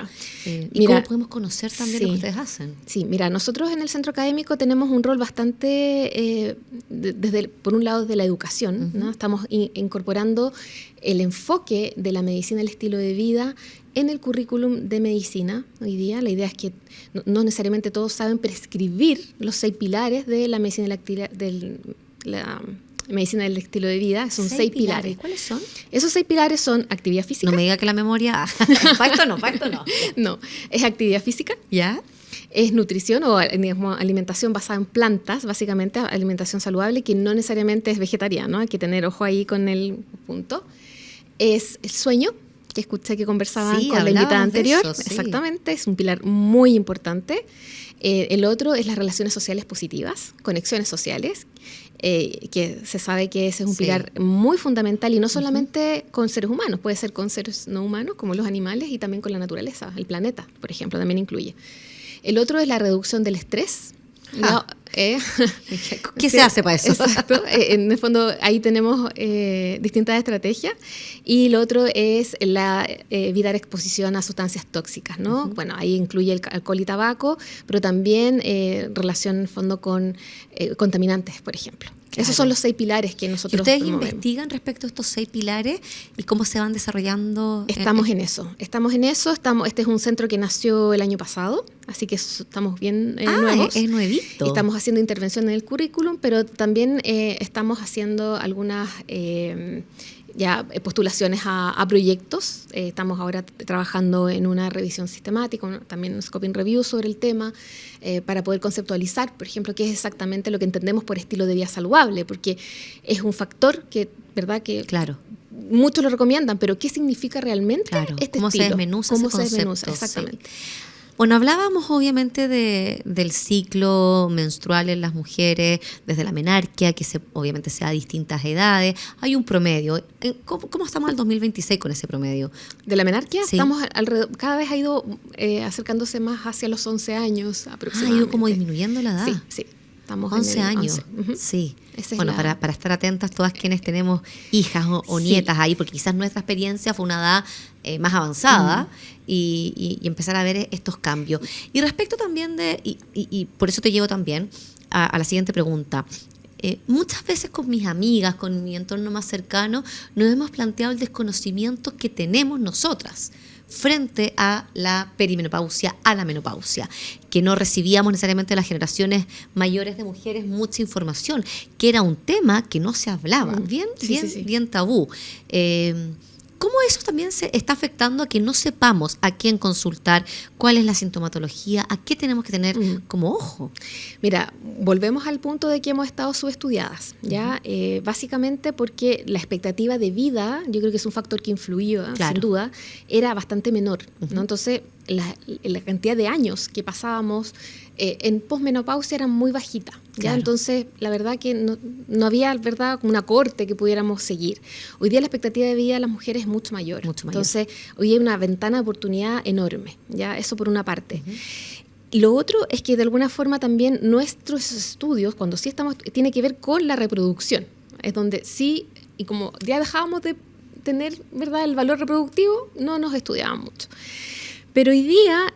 A: ¿Y cómo podemos conocer también lo que ustedes hacen?
C: Sí, mira, nosotros en el Centro Académico tenemos un rol bastante, por un lado, de la educación, ¿no? Estamos incorporando el enfoque de la medicina, el estilo de vida, en el currículum de medicina hoy día. La idea es que no necesariamente todos saben prescribir los 6 pilares de la medicina del estilo de vida. Son 6 pilares.
A: ¿Cuáles son?
C: Esos 6 pilares son actividad física.
A: No me diga que la memoria... Pacto no.
C: No, es actividad física.
A: ¿Ya?
C: Es nutrición o digamos, alimentación basada en plantas, básicamente alimentación saludable, que no necesariamente es vegetariano, hay que tener ojo ahí con el punto. Es el sueño, que escuché que conversaban con la invitada anterior.
A: Eso, sí.
C: Exactamente, es un pilar muy importante. El otro es las relaciones sociales positivas, conexiones sociales, que se sabe que ese es un pilar muy fundamental y no solamente con seres humanos, puede ser con seres no humanos como los animales y también con la naturaleza, el planeta, por ejemplo, también incluye. El otro es la reducción del estrés.
A: ¿Qué se hace para eso?
C: Exacto. En el fondo, ahí tenemos distintas estrategias. Y lo otro es evitar exposición a sustancias tóxicas, ¿no? Bueno, ahí incluye el alcohol y tabaco, pero también relación, en el fondo, con contaminantes, por ejemplo. Claro. Esos son los 6 pilares que nosotros
A: promovemos. ¿Y ustedes
C: promovemos.
A: investigan respecto a estos 6 pilares y cómo se van desarrollando?
C: Estamos en eso. Este es un centro que nació el año pasado, así que estamos bien nuevos.
A: Es nuevito.
C: Estamos haciendo intervención en el currículum, pero también estamos haciendo algunas postulaciones a proyectos. Estamos ahora trabajando en una revisión sistemática, también un scoping review sobre el tema, para poder conceptualizar, por ejemplo, qué es exactamente lo que entendemos por estilo de vida saludable, porque es un factor que, ¿verdad?, que
A: claro,
C: muchos lo recomiendan, pero ¿qué significa realmente este
A: ¿cómo
C: estilo?
A: Se desmenuza ese concepto?
C: Exactamente.
A: Sí. Bueno, hablábamos obviamente del ciclo menstrual en las mujeres, desde la menarquia, que obviamente se da a distintas edades. Hay un promedio. ¿Cómo estamos al 2026 con ese promedio?
C: ¿De la menarquia?
A: Sí.
C: Estamos cada vez ha ido acercándose más hacia los 11 años aproximadamente.
A: Ha ido como disminuyendo la edad.
C: Sí. Estamos
A: 11 años.
C: 11.
A: Sí.
C: Bueno,
A: para estar atentas todas quienes tenemos hijas o nietas ahí, porque quizás nuestra experiencia fue una edad más avanzada y empezar a ver estos cambios. Y respecto también y por eso te llevo también a la siguiente pregunta. Muchas veces con mis amigas, con mi entorno más cercano, nos hemos planteado el desconocimiento que tenemos nosotras frente a la perimenopausia, a la menopausia, que no recibíamos necesariamente de las generaciones mayores de mujeres mucha información, que era un tema que no se hablaba, bien tabú. ¿Cómo eso también se está afectando a que no sepamos a quién consultar, cuál es la sintomatología, a qué tenemos que tener como ojo?
C: Mira, volvemos al punto de que hemos estado subestudiadas, ¿ya? Básicamente porque la expectativa de vida, yo creo que es un factor que influyó, sin duda, era bastante menor, ¿no? Entonces, la cantidad de años que pasábamos en posmenopausia era muy bajita, ¿ya?
A: Claro.
C: Entonces, la verdad que no había, ¿verdad?, una corte que pudiéramos seguir. Hoy día la expectativa de vida de las mujeres es mucho mayor. Entonces, hoy hay una ventana de oportunidad enorme, ¿ya? Eso por una parte. Lo otro es que de alguna forma también nuestros estudios, cuando sí estamos, tiene que ver con la reproducción. Es donde sí, y como ya dejábamos de tener, ¿verdad?, el valor reproductivo, no nos estudiaban mucho. Pero hoy día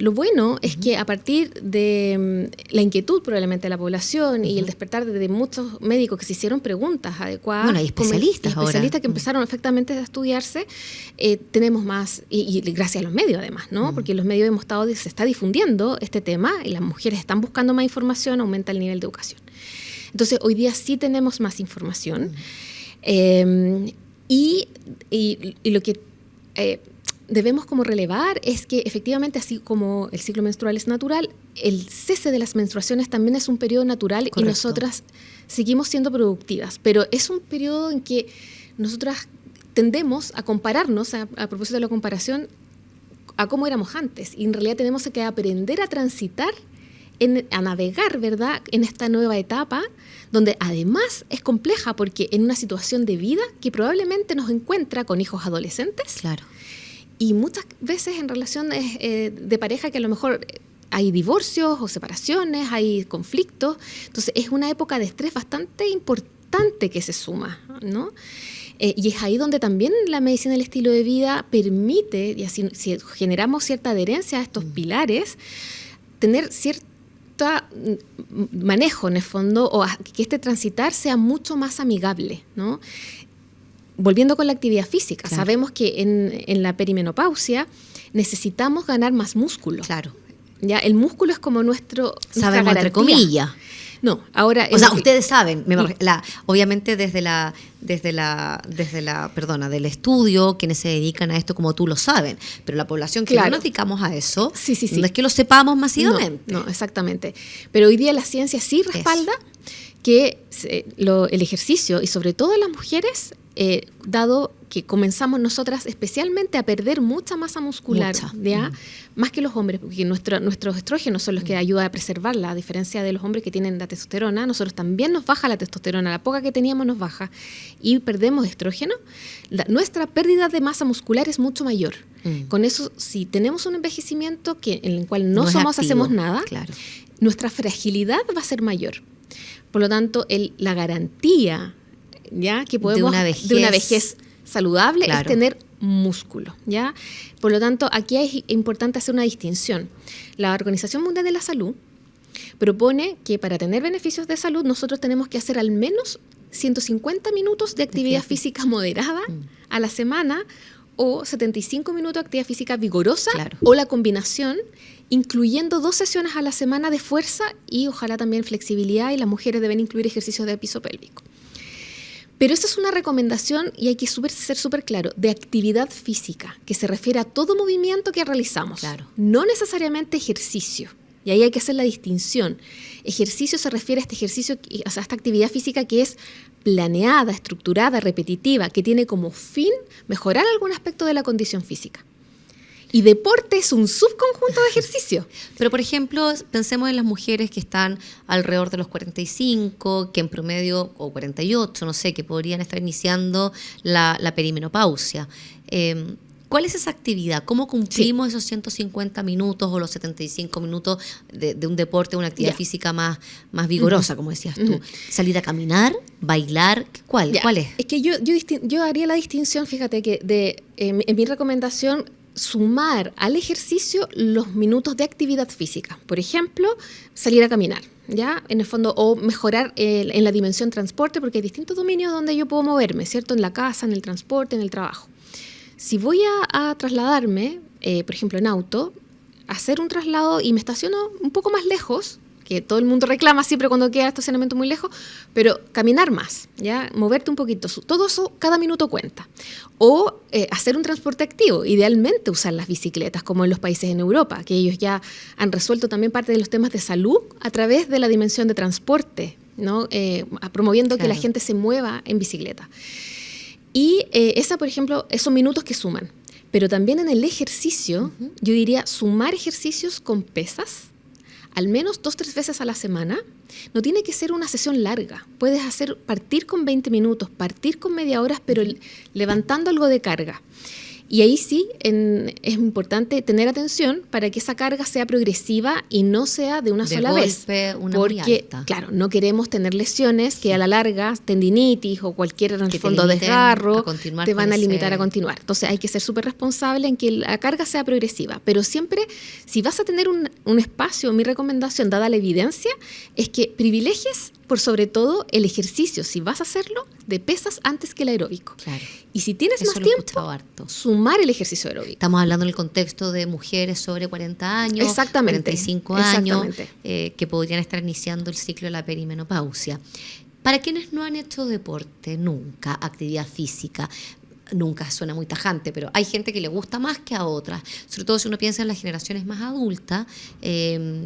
C: lo bueno es que a partir de la inquietud probablemente de la población y el despertar de muchos médicos que se hicieron preguntas adecuadas,
A: bueno, hay especialistas ahora.
C: Especialistas que empezaron efectivamente a estudiarse, tenemos más, y gracias a los medios además, ¿no? Porque los medios se está difundiendo este tema y las mujeres están buscando más información, aumenta el nivel de educación. Entonces hoy día sí tenemos más información y lo que debemos como relevar es que efectivamente, así como el ciclo menstrual es natural, el cese de las menstruaciones también es un periodo natural. Correcto. Y nosotras seguimos siendo productivas, pero es un periodo en que nosotras tendemos a compararnos, a propósito de la comparación, a cómo éramos antes, y en realidad tenemos que aprender a transitar, a navegar, ¿verdad?, en esta nueva etapa, donde además es compleja porque en una situación de vida que probablemente nos encuentra con hijos adolescentes.
A: Claro.
C: Y muchas veces en relaciones de pareja que a lo mejor hay divorcios o separaciones, hay conflictos. Entonces es una época de estrés bastante importante que se suma, ¿no? Y es ahí donde también la medicina del estilo de vida permite, y así si generamos cierta adherencia a estos pilares, tener cierto manejo en el fondo, o que este transitar sea mucho más amigable, ¿no? Volviendo con la actividad física, claro. Sabemos que en la perimenopausia necesitamos ganar más músculo.
A: Claro.
C: Ya, el músculo es como nuestra
A: sabemos entre comillas.
C: No, ahora...
A: O sea, ustedes saben, obviamente desde del estudio, quienes se dedican a esto como tú lo saben, pero la población que no nos dedicamos a eso,
C: sí.
A: No es que lo sepamos masivamente.
C: No, exactamente. Pero hoy día la ciencia sí respalda que el ejercicio, y sobre todo las mujeres, dado que comenzamos nosotras especialmente a perder mucha masa muscular, ¿ya? Más que los hombres, porque nuestros estrógenos son los que ayudan a preservarla, a diferencia de los hombres que tienen la testosterona. Nosotros también nos baja la testosterona, la poca que teníamos nos baja y perdemos estrógeno. Nuestra pérdida de masa muscular es mucho mayor. Con eso, si tenemos un envejecimiento en el cual no hacemos nada, claro, nuestra fragilidad va a ser mayor. Por lo tanto, la garantía, ¿ya?, que podemos de una vejez saludable, claro, es tener músculo, ¿ya? Por lo tanto, aquí es importante hacer una distinción. La Organización Mundial de la Salud propone que para tener beneficios de salud nosotros tenemos que hacer al menos 150 minutos de actividad física moderada a la semana, o 75 minutos de actividad física vigorosa, claro, o la combinación, incluyendo 2 sesiones a la semana de fuerza y ojalá también flexibilidad, y las mujeres deben incluir ejercicios de piso pélvico. Pero esa es una recomendación, y hay que ser súper claro, de actividad física, que se refiere a todo movimiento que realizamos, claro, no necesariamente ejercicio. Y ahí hay que hacer la distinción. Ejercicio se refiere a este ejercicio, o sea, a esta actividad física que es planeada, estructurada, repetitiva, que tiene como fin mejorar algún aspecto de la condición física. Y deporte es un subconjunto de ejercicio.
A: Pero, por ejemplo, pensemos en las mujeres que están alrededor de los 45, que en promedio, o 48, no sé, que podrían estar iniciando la perimenopausia. ¿Cuál es esa actividad? ¿Cómo cumplimos esos 150 minutos o los 75 minutos de un deporte, una actividad física más vigorosa, como decías tú? ¿Salir a caminar? ¿Bailar? ¿Cuál es?
C: Es que yo haría la distinción, fíjate, que en mi recomendación, sumar al ejercicio los minutos de actividad física. Por ejemplo, salir a caminar, ¿ya? En el fondo, o mejorar en la dimensión transporte, porque hay distintos dominios donde yo puedo moverme, ¿cierto? En la casa, en el transporte, en el trabajo. Si voy a trasladarme, por ejemplo, en auto, hacer un traslado y me estaciono un poco más lejos, que todo el mundo reclama siempre cuando queda estacionamiento muy lejos, pero caminar más, ¿ya? Moverte un poquito, todo eso cada minuto cuenta. O hacer un transporte activo, idealmente usar las bicicletas, como en los países en Europa, que ellos ya han resuelto también parte de los temas de salud a través de la dimensión de transporte, ¿no? Promoviendo que la gente se mueva en bicicleta. Y por ejemplo, esos minutos que suman. Pero también en el ejercicio, yo diría sumar ejercicios con pesas, al menos 2-3 veces a la semana. No tiene que ser una sesión larga. Puedes partir con 20 minutos, partir con media hora, pero levantando algo de carga. Y ahí sí es importante tener atención para que esa carga sea progresiva y no sea de una sola vez.
A: Una
C: porque,
A: muy alta.
C: Claro, no queremos tener lesiones que a la larga, tendinitis o cualquier en el fondo desgarro, te van a limitar a continuar. Entonces hay que ser súper responsable en que la carga sea progresiva. Pero siempre, si vas a tener un espacio, mi recomendación, dada la evidencia, es que privilegies por sobre todo el ejercicio, si vas a hacerlo, de pesas antes que el aeróbico.
A: Claro.
C: Y si tienes
A: Eso
C: más
A: lo he
C: tiempo,
A: escuchado harto.
C: sumar el ejercicio aeróbico.
A: Estamos hablando en el contexto de mujeres sobre 40 años,
C: Exactamente,
A: 45 años,
C: exactamente.
A: Que podrían estar iniciando el ciclo de la perimenopausia. Para quienes no han hecho deporte nunca, actividad física, nunca suena muy tajante, pero hay gente que le gusta más que a otras, sobre todo si uno piensa en las generaciones más adultas,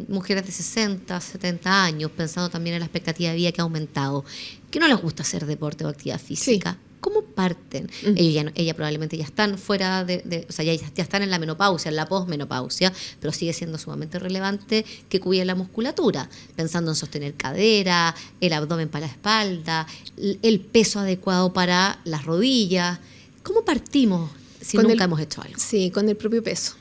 A: mujeres de 60, 70 años, pensando también en la expectativa de vida que ha aumentado, que no les gusta hacer deporte o actividad física. Sí. ¿Cómo parten? Ella probablemente ya están fuera o sea, ya están en la menopausia, en la posmenopausia, pero sigue siendo sumamente relevante que cuide la musculatura, pensando en sostener cadera, el abdomen para la espalda, el peso adecuado para las rodillas. ¿Cómo partimos si nunca hemos hecho algo?
C: Sí, con el propio peso.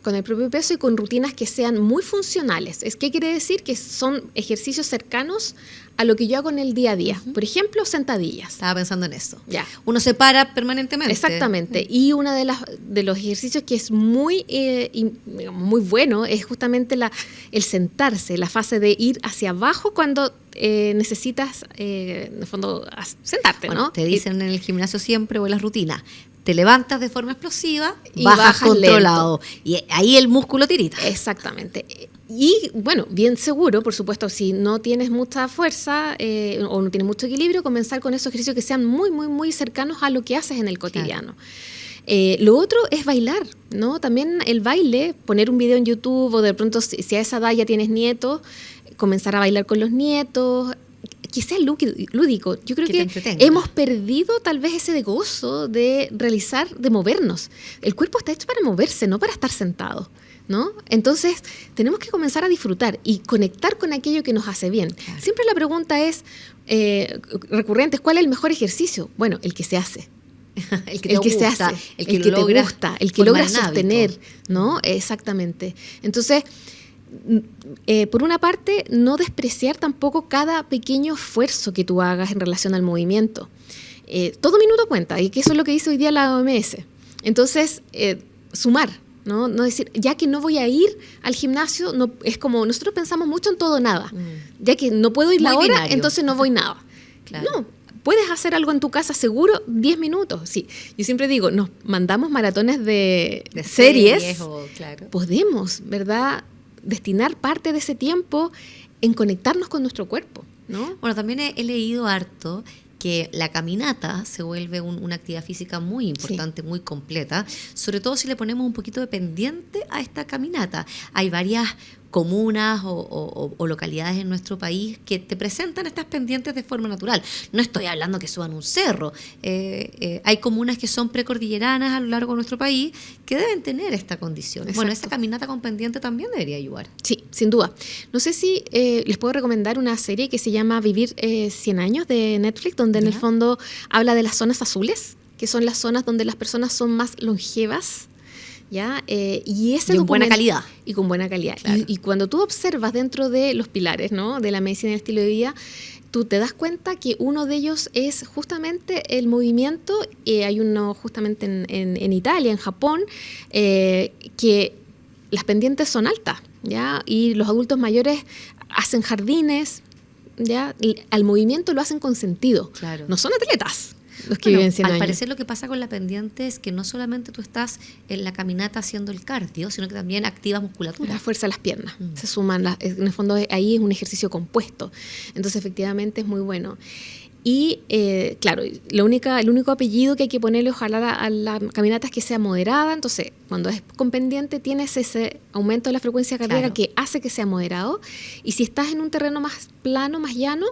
C: Con el propio peso y con rutinas que sean muy funcionales. ¿Qué quiere decir? Que son ejercicios cercanos a lo que yo hago en el día a día. Por ejemplo, sentadillas.
A: Estaba pensando en eso.
C: Ya.
A: Uno se para permanentemente.
C: Exactamente. Y uno de los ejercicios que es muy bueno es justamente el sentarse, la fase de ir hacia abajo cuando necesitas, en el fondo, sentarte,
A: bueno,
C: ¿no?
A: Te dicen en el gimnasio siempre o en las rutinas, te levantas de forma explosiva y
C: bajas
A: controlado.
C: Lento.
A: Y ahí el músculo tirita.
C: Exactamente. Y bueno, bien seguro, por supuesto, si no tienes mucha fuerza o no tienes mucho equilibrio, comenzar con esos ejercicios que sean muy, muy, muy cercanos a lo que haces en el cotidiano. Claro. Lo otro es bailar, ¿no? También el baile, poner un video en YouTube o de pronto si a esa edad ya tienes nietos, comenzar a bailar con los nietos, que sea lúdico. Yo creo que hemos perdido tal vez ese gozo de realizar, de movernos. El cuerpo está hecho para moverse, no para estar sentado, ¿no? Entonces, tenemos que comenzar a disfrutar y conectar con aquello que nos hace bien. Claro. Siempre la pregunta es, recurrente, ¿cuál es el mejor ejercicio? Bueno, el que se hace. el que te gusta, el que te gusta, el que logras sostener, ¿no? Exactamente. Entonces, por una parte, no despreciar tampoco cada pequeño esfuerzo que tú hagas en relación al movimiento. Todo minuto cuenta, y que eso es lo que dice hoy día la OMS. Entonces, sumar, ¿no? No decir, ya que no voy a ir al gimnasio, no, es como nosotros pensamos mucho en todo o nada. Ya que no puedo ir la hora, binario. Entonces no voy nada. Claro. No, puedes hacer algo en tu casa seguro 10 minutos. Sí, yo siempre digo, nos mandamos maratones de series.
A: Claro.
C: Podemos, ¿verdad?, destinar parte de ese tiempo en conectarnos con nuestro cuerpo, ¿no?
A: Bueno, también he leído harto que la caminata se vuelve una actividad física muy importante, muy completa, sobre todo si le ponemos un poquito de pendiente a esta caminata. Hay varias comunas o localidades en nuestro país que te presentan estas pendientes de forma natural. No estoy hablando que suban un cerro. Hay comunas que son precordilleranas a lo largo de nuestro país que deben tener esta condición. Exacto. Bueno, esa caminata con pendiente también debería ayudar.
C: Sí, sin duda. No sé si les puedo recomendar una serie que se llama Vivir 100 años de Netflix, donde en el fondo habla de las zonas azules, que son las zonas donde las personas son más longevas, ¿ya? Y
A: con buena calidad.
C: Y con buena calidad.
A: Claro.
C: Y cuando tú observas dentro de los pilares, ¿no?, de la medicina y el estilo de vida, tú te das cuenta que uno de ellos es justamente el movimiento. Hay uno justamente en Italia, en Japón, que las pendientes son altas, ¿ya? Y los adultos mayores hacen jardines, ¿ya? Y al movimiento lo hacen con sentido.
A: Claro.
C: No son atletas, los que viven 100
A: al
C: años.
A: parecer lo que pasa con la pendiente es que no solamente tú estás en la caminata haciendo el cardio, sino que también activas musculatura.
C: La fuerza de las piernas. Se suman, en el fondo ahí es un ejercicio compuesto. Entonces efectivamente es muy bueno. Y claro, el único apellido que hay que ponerle ojalá a la caminata es que sea moderada. Entonces, cuando es con pendiente tienes ese aumento de la frecuencia cardíaca que hace que sea moderado. Y si estás en un terreno más plano, más llano,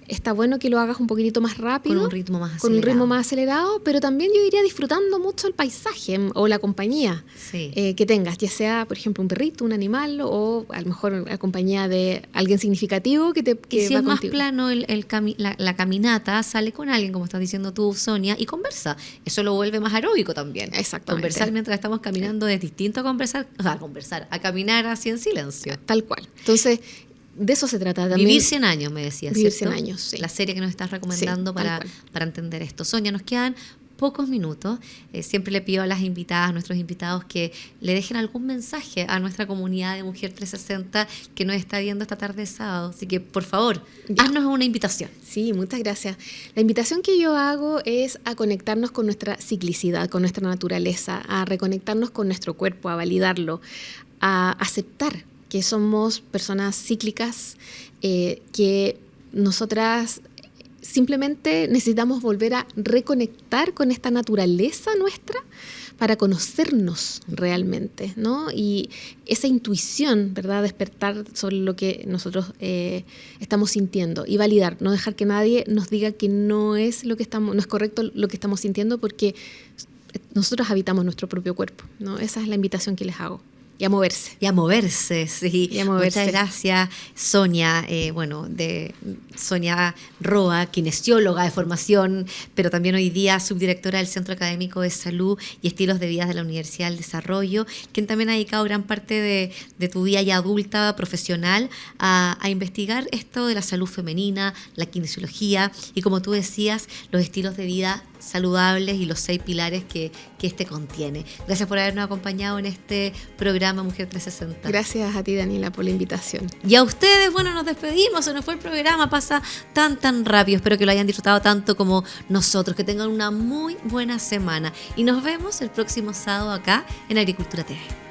C: está bueno que lo hagas un poquitito más rápido.
A: Con un ritmo más acelerado.
C: Con un ritmo más acelerado, pero también yo diría disfrutando mucho el paisaje o la compañía que tengas, ya sea, por ejemplo, un perrito, un animal o a lo mejor la compañía de alguien significativo que
A: y si
C: va
A: es más
C: contigo.
A: plano la caminata, sale con alguien, como estás diciendo tú, Sonia, y conversa. Eso lo vuelve más aeróbico también.
C: Exactamente.
A: Conversar mientras estamos caminando es distinto a a caminar así en silencio.
C: Tal cual. Entonces, de eso se trata también.
A: Vivir 100 años, me decías,
C: Vivir
A: ¿cierto?
C: 100 años, sí.
A: La serie que nos estás recomendando
C: Sí,
A: para entender esto. Sonia, nos quedan pocos minutos. Siempre le pido a las invitadas, a nuestros invitados, que le dejen algún mensaje a nuestra comunidad de Mujer 360 que nos está viendo esta tarde de sábado. Así que, por favor, haznos una invitación.
C: Sí, muchas gracias. La invitación que yo hago es a conectarnos con nuestra ciclicidad, con nuestra naturaleza, a reconectarnos con nuestro cuerpo, a validarlo, a aceptar que somos personas cíclicas, que nosotras simplemente necesitamos volver a reconectar con esta naturaleza nuestra para conocernos realmente, ¿no? Y esa intuición, ¿verdad? Despertar sobre lo que nosotros estamos sintiendo y validar, no dejar que nadie nos diga que no es correcto lo que estamos sintiendo, porque nosotros habitamos nuestro propio cuerpo, ¿no? Esa es la invitación que les hago. Y a moverse.
A: Y a moverse, sí.
C: Y a moverse.
A: Muchas gracias, Sonia. De Sonia Roa, kinesióloga de formación, pero también hoy día subdirectora del Centro Académico de Salud y Estilos de Vida de la Universidad del Desarrollo, quien también ha dedicado gran parte de tu vida ya adulta, profesional, a investigar esto de la salud femenina, la kinesiología y, como tú decías, los estilos de vida saludables y los 6 pilares que este contiene. Gracias por habernos acompañado en este programa Mujer 360.
C: Gracias a ti, Daniela, por la invitación.
A: Y a ustedes, bueno, nos despedimos, se nos fue el programa, pasa tan rápido. Espero que lo hayan disfrutado tanto como nosotros, que tengan una muy buena semana. Y nos vemos el próximo sábado acá en Agricultura TV.